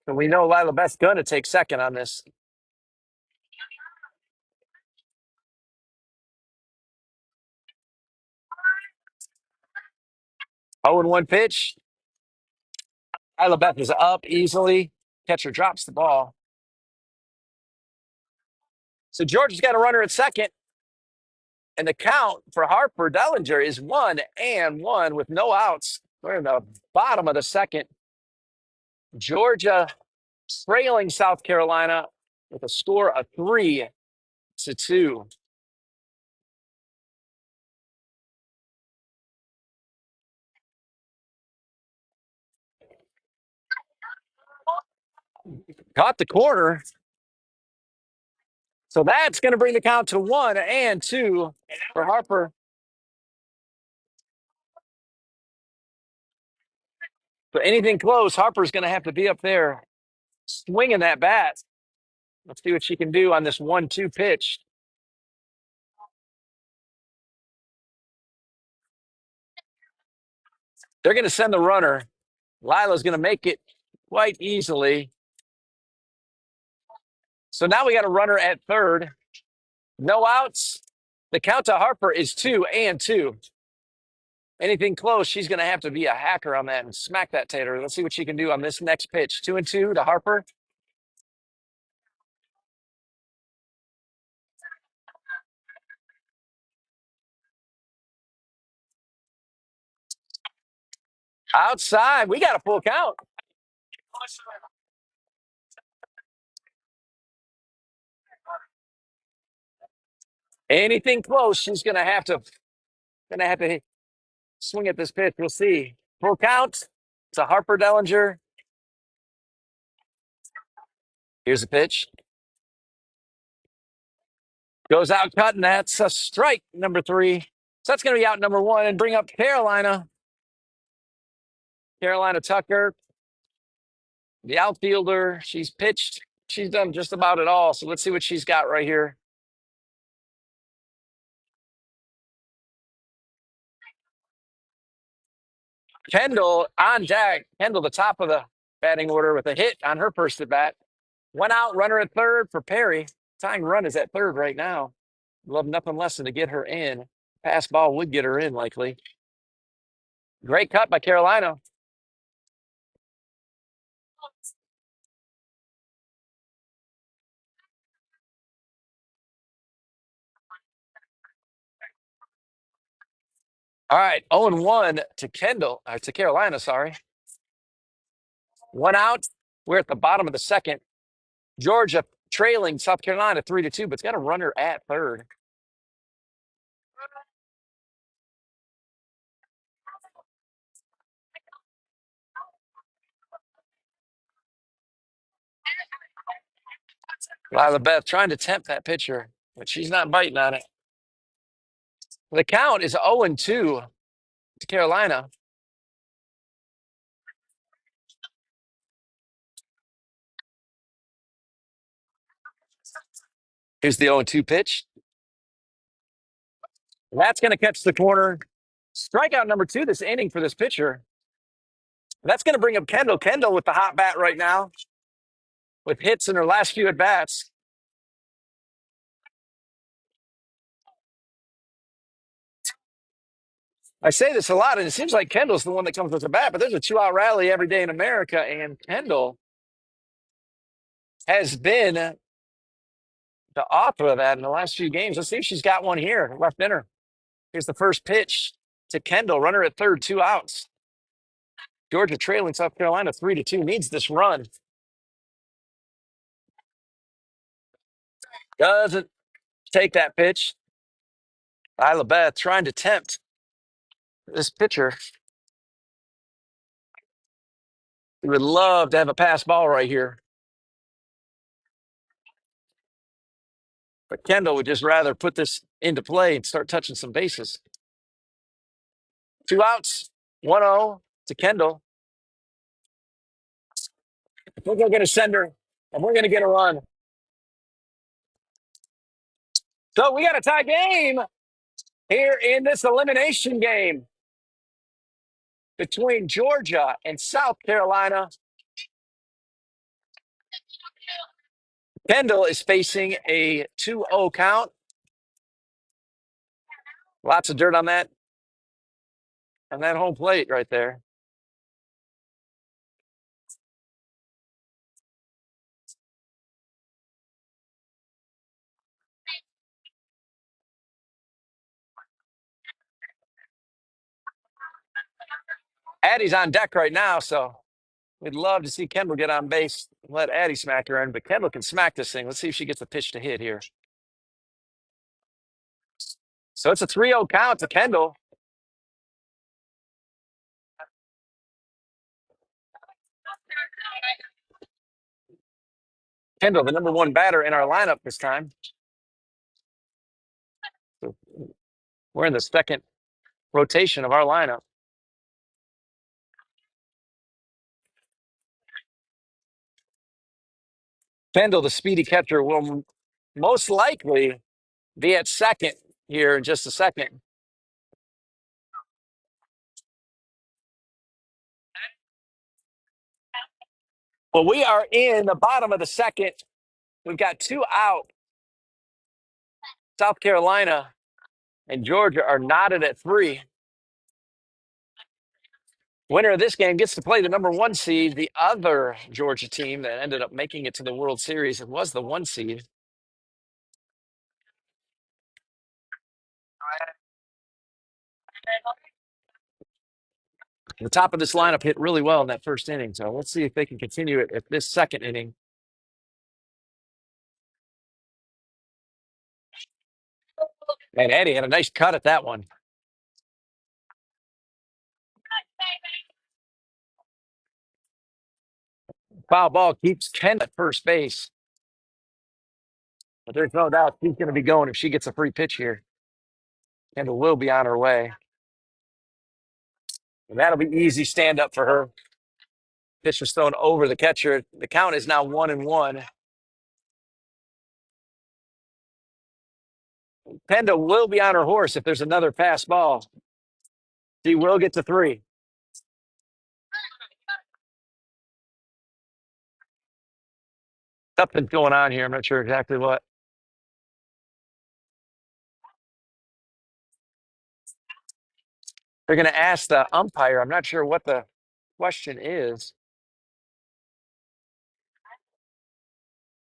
And we know Lila Beth's going to take second on this. 0-1 pitch. Lila Beth is up easily. Catcher drops the ball. So Georgia's got a runner at second. And the count for Harper Dellinger is 1-1 with no outs. We're in the bottom of the second. Georgia trailing South Carolina with a score of 3-2. Caught the corner. So that's going to bring the count to 1-2 for Harper. But anything close, Harper's going to have to be up there swinging that bat. Let's see what she can do on this 1-2 pitch. They're going to send the runner. Lila's going to make it quite easily. So now we got a runner at third. No outs. The count to Harper is 2-2. Anything close, she's going to have to be a hacker on that and smack that tater. Let's see what she can do on this next pitch. 2-2 to Harper. Outside. We got a full count. Anything close, she's gonna have to swing at this pitch. We'll see. Full count. It's a Harper Dellinger. Here's the pitch. Goes out cutting. That's a strike, number 3. So that's going to be out number 1 and bring up Carolina. Carolina Tucker, the outfielder. She's pitched. She's done just about it all. So let's see what she's got right here. Kendall on deck. Kendall, the top of the batting order with a hit on her first at bat. Went out, runner at third for Perry. Tying run is at third right now. Love nothing less than to get her in. Pass ball would get her in likely. Great cut by Carolina. All right, 0-1 to to Carolina, sorry. 1 out. We're at the bottom of the second. Georgia trailing South Carolina 3-2, but it's got a runner at third. Lila Beth trying to tempt that pitcher, but she's not biting on it. The count is 0-2 to Carolina. Here's the 0-2 pitch. That's going to catch the corner. Strikeout number 2 this inning for this pitcher. That's going to bring up Kendall. Kendall with the hot bat right now with hits in her last few at-bats. I say this a lot, and it seems like Kendall's the one that comes with the bat, but there's a 2-out rally every day in America, and Kendall has been the author of that in the last few games. Let's see if she's got one here, left in her. Here's the first pitch to Kendall, runner at third, 2 outs. Georgia trailing South Carolina 3-2, needs this run. Doesn't take that pitch. Lila Beth trying to tempt this pitcher. We would love to have a pass ball right here. But Kendall would just rather put this into play and start touching some bases. 2 outs, 1-0 to Kendall. I think we're going to send her, and we're going to get a run. So we got a tie game here in this elimination game between Georgia and South Carolina. Kendall is facing a 2-0 count. Lots of dirt on that home plate right there. Addie's on deck right now, so we'd love to see Kendall get on base and let Addie smack her in, but Kendall can smack this thing. Let's see if she gets a pitch to hit here. So it's a 3-0 count to Kendall. Kendall, the number 1 batter in our lineup this time. So we're in the second rotation of our lineup. Kendall, the speedy catcher, will most likely be at second here in just a second. Well, we are in the bottom of the second. We've got 2 out. South Carolina and Georgia are knotted at 3. Winner of this game gets to play the number 1 seed, the other Georgia team that ended up making it to the World Series. It was the 1 seed. The top of this lineup hit really well in that first inning. So let's see if they can continue it at this second inning. And Eddie had a nice cut at that one. Foul ball keeps Ken at first base. But there's no doubt she's going to be going if she gets a free pitch here. Kendall will be on her way. And that'll be easy stand up for her. Pitch was thrown over the catcher. The count is now 1-1. Kendall will be on her horse if there's another pass ball. She will get to 3. Something's going on here. I'm not sure exactly what. They're going to ask the umpire. I'm not sure what the question is.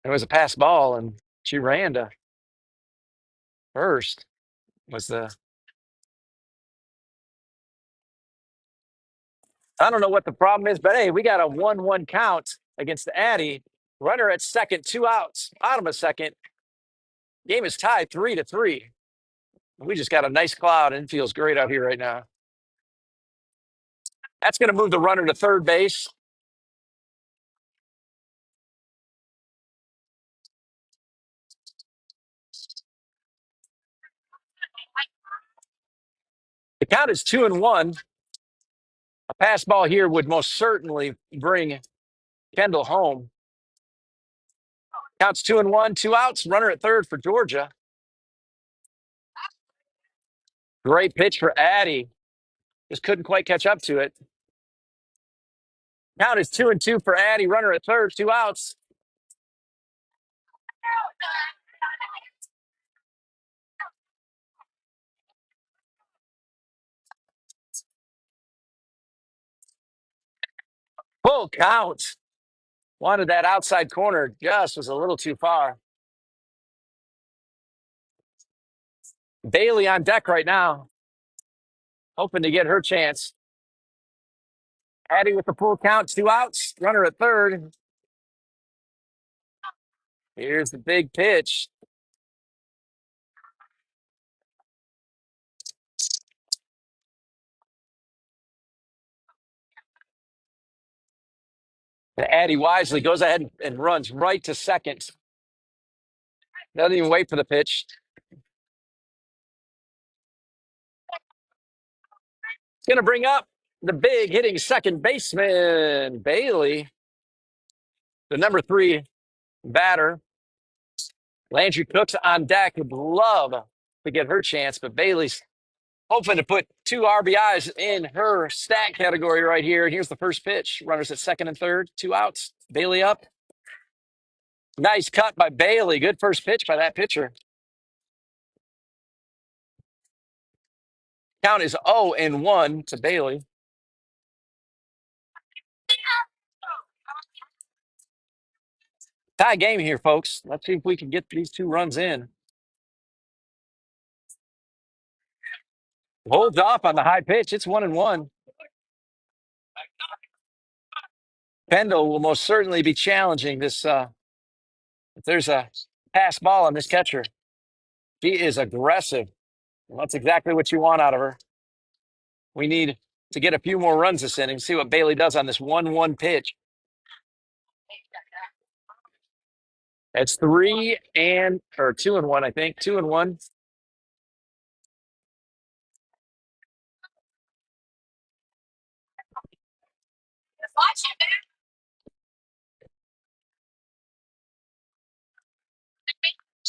It was a pass ball, and she ran to first. Was the I don't know what the problem is, but hey, we got a 1-1 count against Addie. Runner at second, 2 outs. Bottom of second. Game is tied 3-3. We just got a nice cloud and it feels great out here right now. That's going to move the runner to third base. The count is 2-1. A pass ball here would most certainly bring Kendall home. Counts 2-1, 2 outs. Runner at third for Georgia. Great pitch for Addie. Just couldn't quite catch up to it. Count is 2-2 for Addie. Runner at third, 2 outs. Full count. Wanted that outside corner, just was a little too far. Bailey on deck right now, hoping to get her chance. Addie with the full count, 2 outs. Runner at third. Here's the big pitch. And Addie wisely goes ahead and runs right to second. Doesn't even wait for the pitch. It's going to bring up the big hitting second baseman, Bailey, the number 3 batter. Landry Cook's on deck. Would love to get her chance, but Bailey's hoping to put 2 RBIs in her stat category right here. And here's the first pitch. Runners at second and third, 2 outs. Bailey up. Nice cut by Bailey. Good first pitch by that pitcher. Count is 0-1 to Bailey. Tie game here, folks. Let's see if we can get these 2 runs in. Holds off on the high pitch. It's 1-1. Kendall will most certainly be challenging this. If there's a pass ball on this catcher, she is aggressive. And that's exactly what you want out of her. We need to get a few more runs this inning. See what Bailey does on this 1-1 pitch. It's 2-1, I think. 2-1.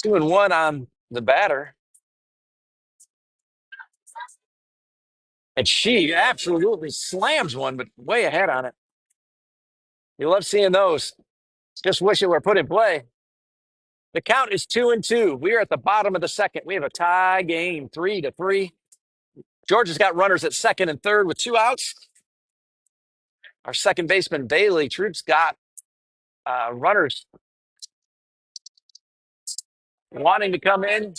Two and one on the batter. And she absolutely slams one, but way ahead on it. You love seeing those. Just wish it were put in play. The count is 2-2. We are at the bottom of the second. We have a tie game, 3-3. Georgia's got runners at second and third with 2 outs. Our second baseman, Bailey Troop's got runners wanting to come in.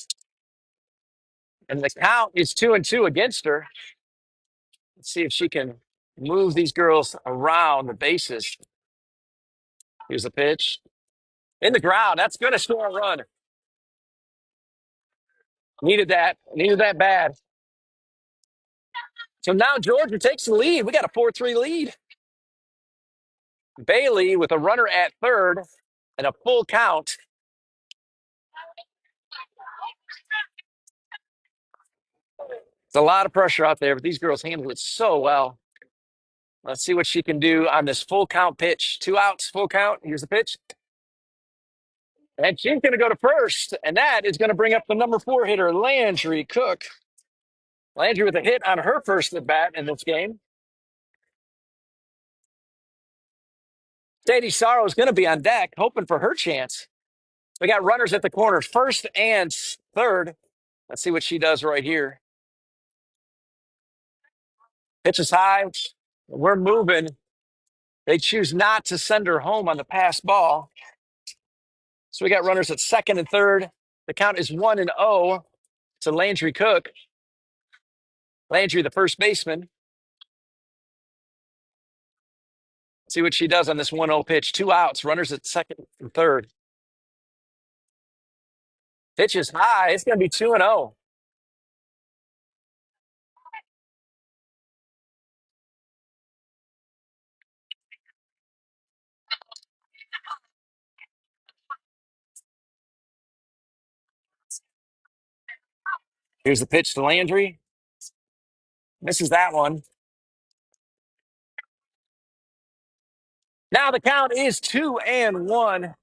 And the count is 2-2 against her. Let's see if she can move these girls around the bases. Here's the pitch. In the ground. That's going to score a run. Needed that. Needed that bad. So now Georgia takes the lead. We got a 4-3 lead. Bailey with a runner at third and a full count. It's a lot of pressure out there, but these girls handle it so well. Let's see what she can do on this full count pitch. 2 outs, full count. Here's the pitch. And she's going to go to first, and that is going to bring up the number 4 hitter, Landry Cook. Landry with a hit on her first at bat in this game. Sadie Sorrow is going to be on deck, hoping for her chance. We got runners at the corners, first and third. Let's see what she does right here. Pitch is high. We're moving. They choose not to send her home on the pass ball. So we got runners at second and third. The count is 1-0 to Landry Cook. Landry, the first baseman. See what she does on this 1-0 pitch. 2 outs, runners at second and third. Pitch is high. It's going to be 2-0. Here's the pitch to Landry. Misses that one. Now the count is 2-1.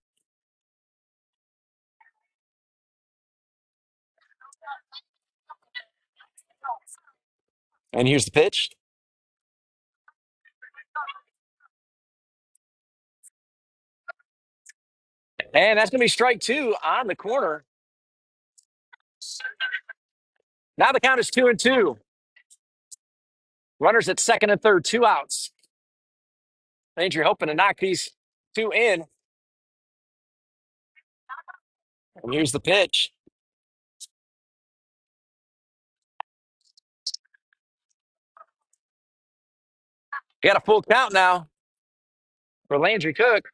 And here's the pitch. And that's going to be strike 2 on the corner. Now the count is 2-2. Runners at second and third, 2 outs. Landry hoping to knock these 2 in. And here's the pitch. Got a full count now for Landry Cook.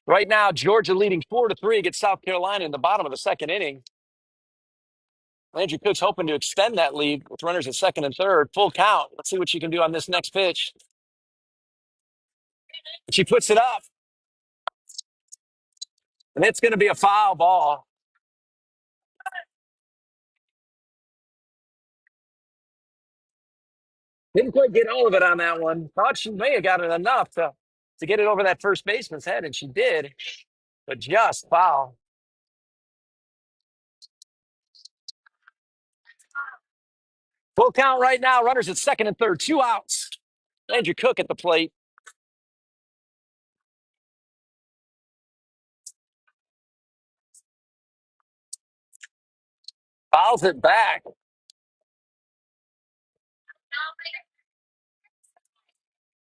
Right now, Georgia leading 4-3 against South Carolina in the bottom of the second inning. Landry Cook's hoping to extend that lead with runners at second and third. Full count. Let's see what she can do on this next pitch. She puts it up. And it's going to be a foul ball. Didn't quite get all of it on that one. Thought she may have got it enough to get it over that first baseman's head, and she did. But just foul. Full count right now. Runners at second and third. 2 outs. Landry Cook at the plate. Fouls it back.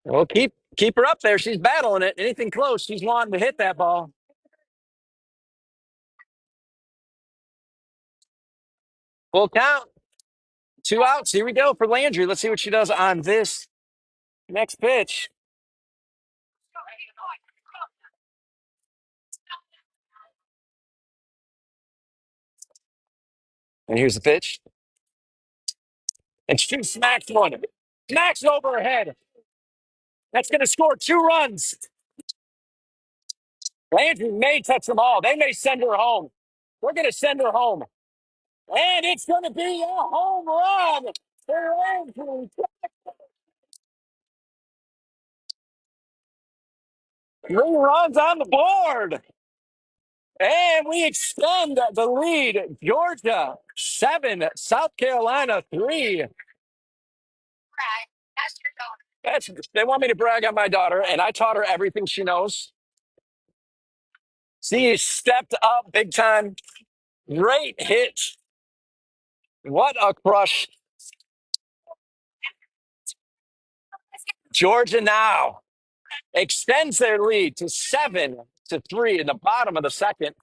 Well, keep her up there. She's battling it. Anything close, she's wanting to hit that ball. Full count. 2 outs. Here we go for Landry. Let's see what she does on this next pitch. And here's the pitch. And she smacks one. Smacks over her head. That's going to score 2 runs. Landry may touch them all. They may send her home. We're going to send her home. And it's going to be a home run for Landry. 3 runs on the board. And we extend the lead. Georgia 7, South Carolina 3. They want me to brag on my daughter, and I taught her everything she knows. She stepped up big time. Great hit. What a crush. Georgia now extends their lead to 7-3 in the bottom of the second.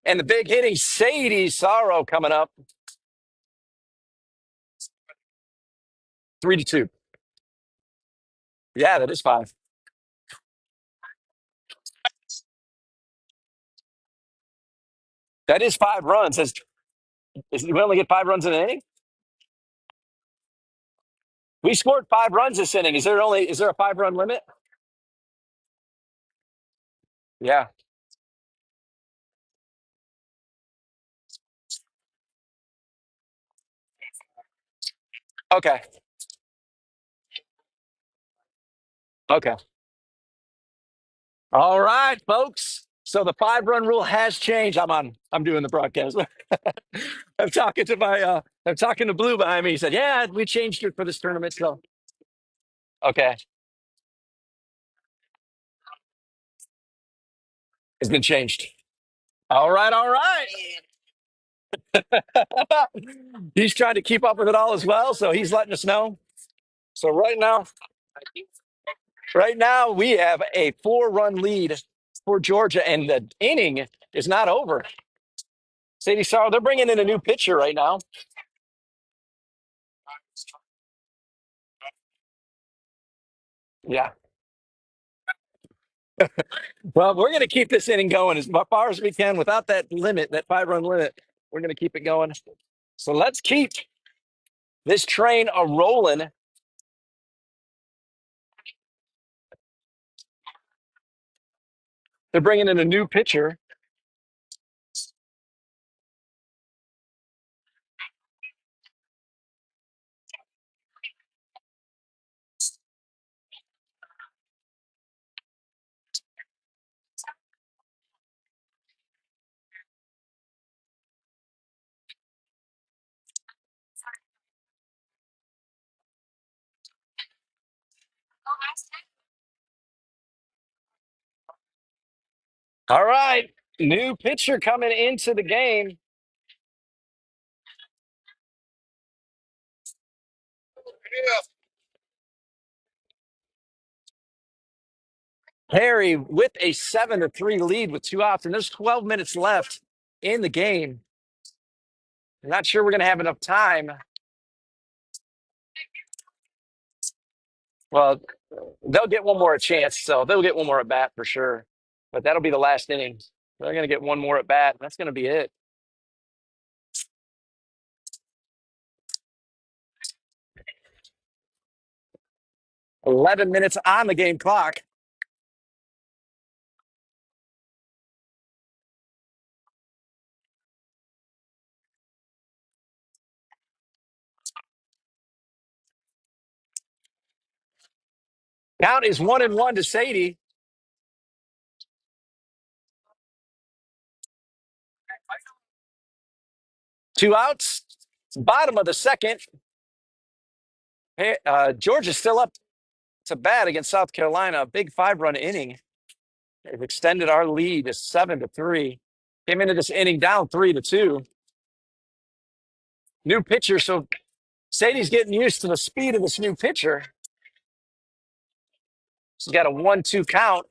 And the big hitting Sadie Sorrow coming up 3-2. Yeah, that is 5. That is 5 runs. We only get 5 runs in an inning? We scored 5 runs this inning. Is there a 5 run limit? Yeah. Okay. Okay. All right, folks. So the 5 run rule has changed. I'm doing the broadcast. I'm talking to Blue behind me. He said, "Yeah, we changed it for this tournament." So okay, it's been changed. All right, all right. He's trying to keep up with it all as well, so he's letting us know. So right now we have a 4 run lead for Georgia, and the inning is not over. Sadie Sorrow, they're bringing in a new pitcher right now. Yeah. Well, we're going to keep this inning going as far as we can without that limit, that 5 run limit. We're going to keep it going. So let's keep this train a rolling. They're bringing in a new pitcher. All right, new pitcher coming into the game. Harry with a 7-3 lead with 2 outs, and there's 12 minutes left in the game. I'm not sure we're going to have enough time. Well, they'll get one more chance, so they'll get one more at bat for sure. But that'll be the last inning. They're going to get one more at bat. That's going to be it. 11 minutes on the game clock. Count is 1-1 to Sadie. Two outs. Bottom of the second. Hey, Georgia's still up to bat against South Carolina. A big 5 run inning. They've extended our lead to 7-3. Came into this inning down 3-2. New pitcher, so Sadie's getting used to the speed of this new pitcher. She's got a 1-2 count.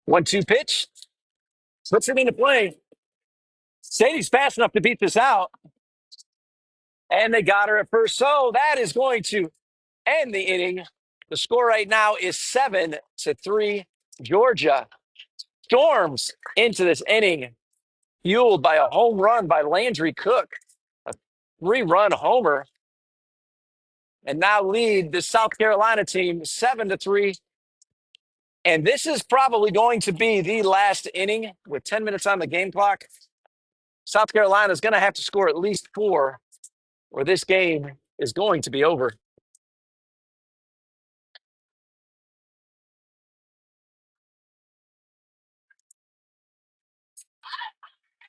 One-two pitch. Puts it into play. Sadie's fast enough to beat this out. And they got her at first. So that is going to end the inning. The score right now is 7-3. Georgia storms into this inning, fueled by a home run by Landry Cook, a 3 run homer, and now lead the South Carolina team 7-3. And this is probably going to be the last inning with 10 minutes on the game clock. South Carolina is going to have to score at least 4, or this game is going to be over.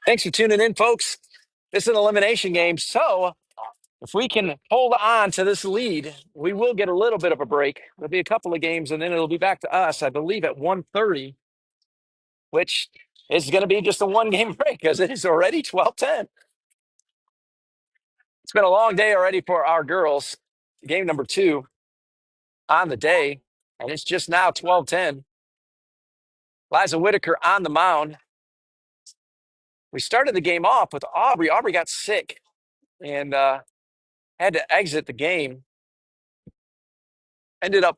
Thanks for tuning in, folks. This is an elimination game, so if we can hold on to this lead, we will get a little bit of a break. There'll be a couple of games, and then it'll be back to us, I believe, at 1:30, which is going to be just a 1-game break because it is already 12:10. It's been a long day already for our girls. game number 2 on the day, and it's just now 12:10. Liza Whitaker on the mound. We started the game off with Aubrey. Aubrey got sick and had to exit the game. Ended up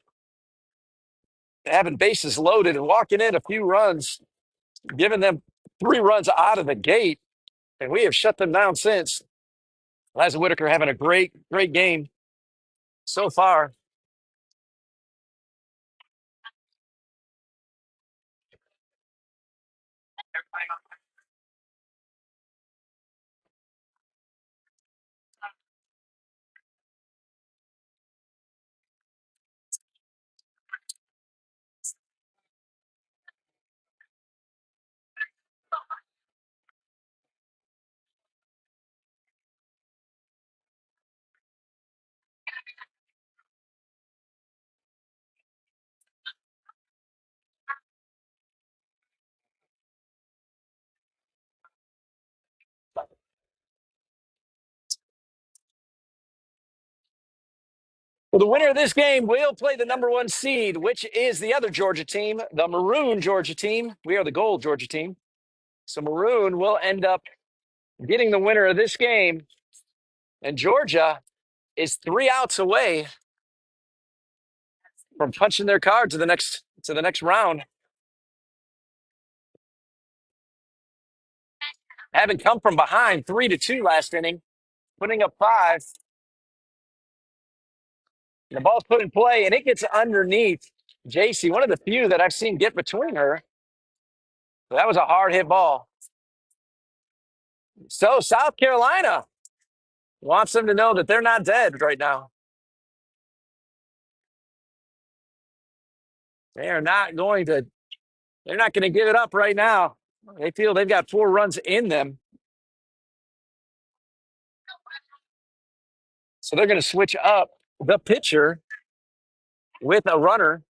having bases loaded and walking in a few runs, giving them 3 runs out of the gate, and we have shut them down since. Liza Whitaker having a great game so far. Well, the winner of this game will play the number 1 seed, which is the other Georgia team, the Maroon Georgia team. We are the Gold Georgia team. So Maroon will end up getting the winner of this game, and Georgia is 3 outs away from punching their card to the next round. Having come from behind 3-2 last inning, putting up 5. And the ball's put in play, and it gets underneath JC, one of the few that I've seen get between her. So that was a hard hit ball. So South Carolina wants them to know that they're not dead right now. They're not going to give it up right now. They feel they've got 4 runs in them. So they're going to switch up the pitcher with a runner.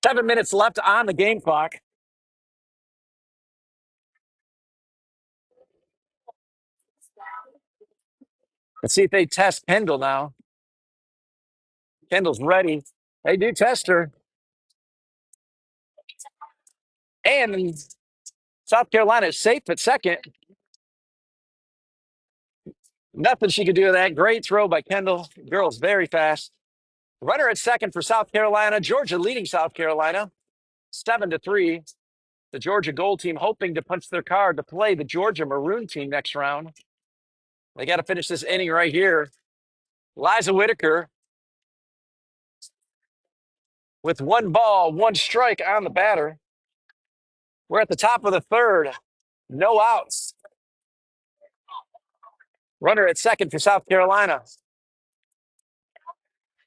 7 minutes left on the game clock. Let's see if they test Kendall now. Kendall's ready. They do test her. And South Carolina is safe at second. Nothing she could do with that. Great throw by Kendall. Girl's very fast. Runner at second for South Carolina. Georgia leading South Carolina 7-3. The Georgia Gold team hoping to punch their card to play the Georgia Maroon team next round. They got to finish this inning right here. Liza Whitaker with 1 ball, 1 strike on the batter. We're at the top of the 3rd. No outs. Runner at second for South Carolina.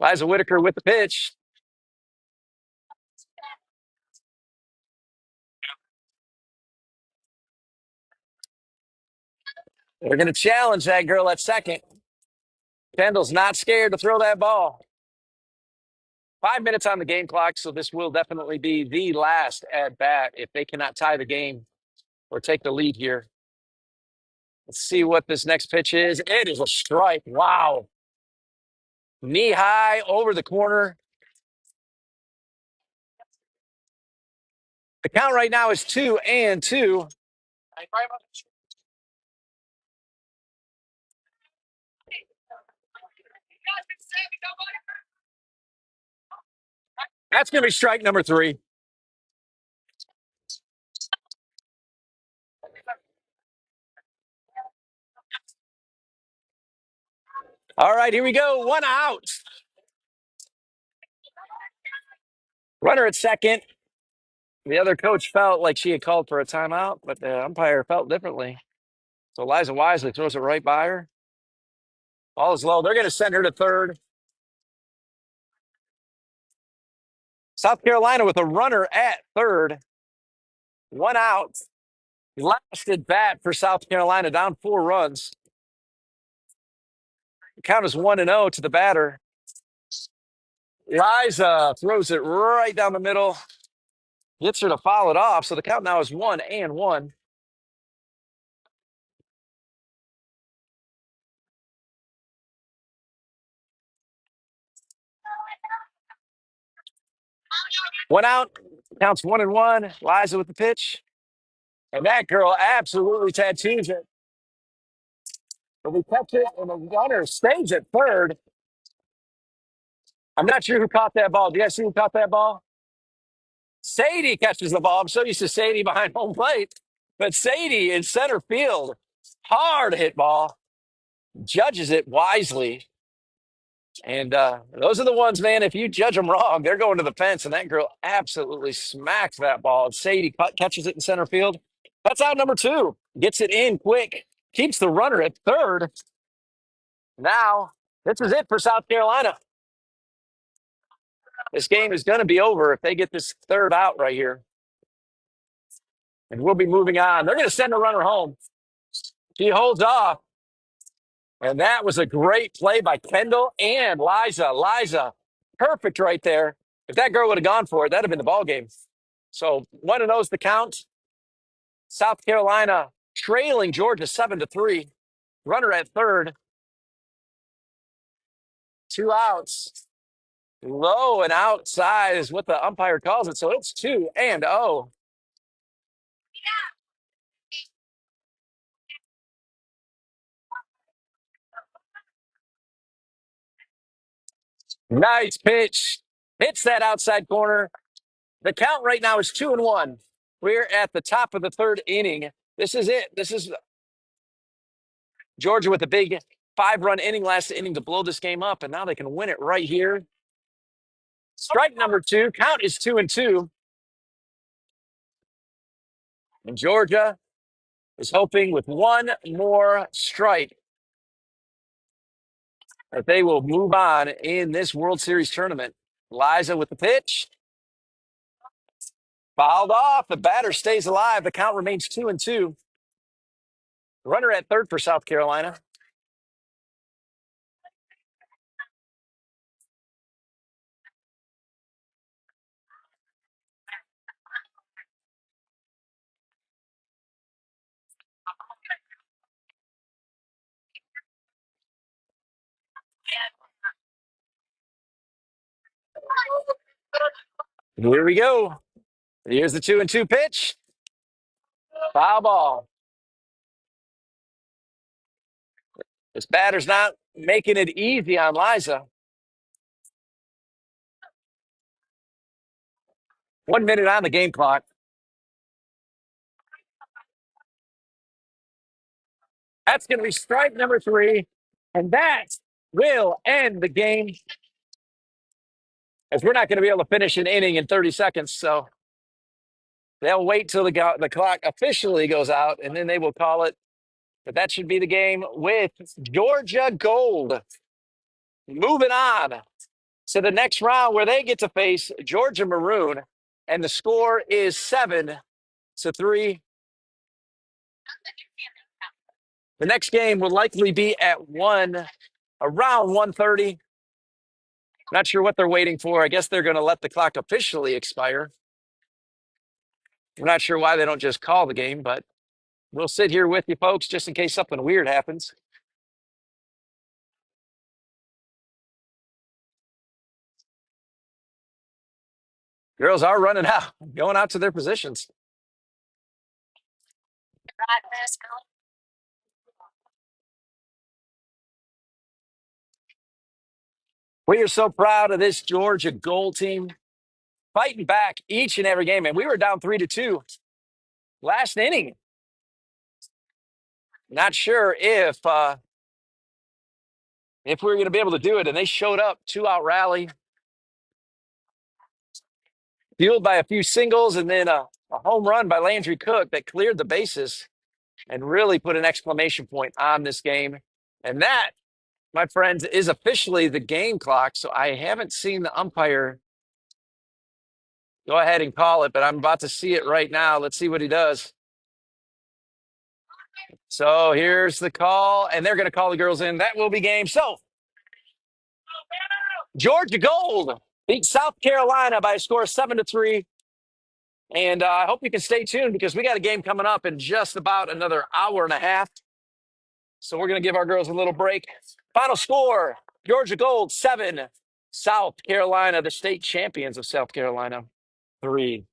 Liza Whitaker with the pitch. They're going to challenge that girl at second. Kendall's not scared to throw that ball. 5 minutes on the game clock, so this will definitely be the last at bat if they cannot tie the game or take the lead here. Let's see what this next pitch is. It is a strike. Wow. Knee high over the corner. The count right now is 2-2. That's going to be strike number 3. All right, here we go. 1 out. Runner at second. The other coach felt like she had called for a timeout, but the umpire felt differently. So Liza wisely throws it right by her. Ball is low. They're going to send her to third. South Carolina with a runner at third. 1 out. Last at bat for South Carolina, down 4 runs. The count is 1-0 to the batter. Liza throws it right down the middle. Gets her to foul it off. So the count now is 1-1. One out, counts 1-1. Liza with the pitch. And that girl absolutely tattoos it. But we catch it, and the runner stays at third. I'm not sure who caught that ball. Do you guys see who caught that ball? Sadie catches the ball. I'm so used to Sadie behind home plate. But Sadie in center field, hard hit ball, judges it wisely. And those are the ones, man, if you judge them wrong, they're going to the fence. And that girl absolutely smacks that ball. And Sadie catches it in center field. That's out number two. Gets it in quick. Keeps the runner at third. Now, this is it for South Carolina. This game is going to be over if they get this third out right here. And we'll be moving on. They're going to send the runner home. She holds off. And that was a great play by Kendall and Liza. Liza, perfect right there. If that girl would have gone for it, that'd have been the ball game. So 1-0's the count. South Carolina trailing Georgia 7-3. Runner at third. 2 outs. Low and outside is what the umpire calls it. So it's 2-0. Nice pitch. Hits that outside corner. The count right now is 2-1. We're at the top of the third inning. This is it. This is Georgia with a big 5-run inning last inning to blow this game up, and now they can win it right here. Strike number 2. Count is 2-2. And Georgia is hoping with one more strike that they will move on in this World Series tournament. Liza with the pitch. Fouled off. The batter stays alive. The count remains 2-2. Runner at third for South Carolina. Here we go. Here's the 2-2 pitch. Foul ball. This batter's not making it easy on Liza. 1 minute on the game clock. That's going to be strike number 3. And that will end the game, as we're not going to be able to finish an inning in 30 seconds. So they'll wait till the clock officially goes out, and then they will call it. But that should be the game with Georgia Gold moving on to the next round, where they get to face Georgia Maroon. And the score is 7-3. The next game will likely be at around 1:30. Not sure what they're waiting for. I guess they're going to let the clock officially expire. I'm not sure why they don't just call the game, but we'll sit here with you folks just in case something weird happens. Girls are running out, going out to their positions. We are so proud of this Georgia Gold team, fighting back each and every game. And we were down 3-2 last inning. Not sure if we were going to be able to do it. And they showed up, 2-out rally, fueled by a few singles, and then a home run by Landry Cook that cleared the bases and really put an exclamation point on this game. And that, my friends, is officially the game clock. So I haven't seen the umpire go ahead and call it, but I'm about to see it right now. Let's see what he does. So here's the call, and they're going to call the girls in. That will be game. So Georgia Gold beat South Carolina by a score of 7-3. And I hope you can stay tuned, because we got a game coming up in just about another hour and a half. So we're going to give our girls a little break. Final score, Georgia Gold 7, South Carolina, the state champions of South Carolina. 3.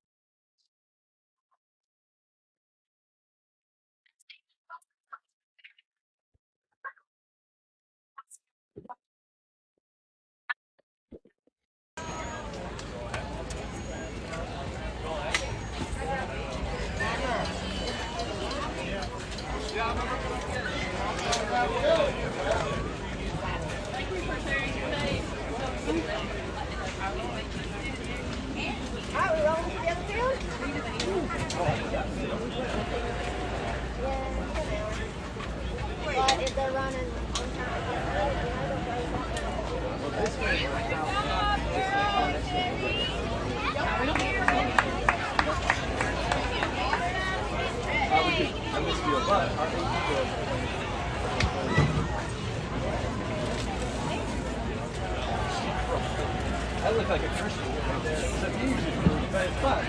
But if they're running on That looked like a Christian right there. It's a music group, but it's fun.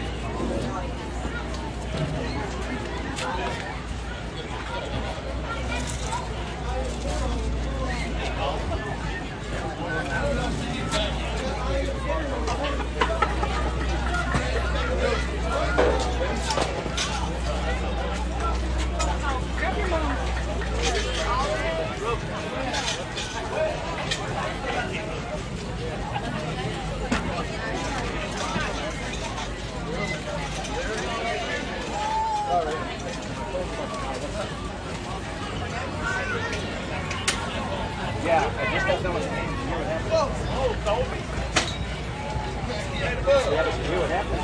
Yeah, I just got done with the game. You hear what happened? Oh, Kobe. Yeah, but you hear what happened?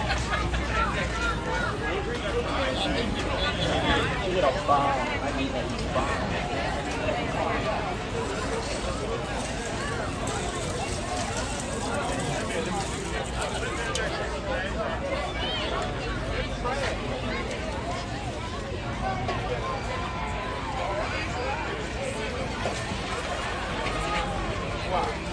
She hit a bomb. I mean, a bomb. Wow.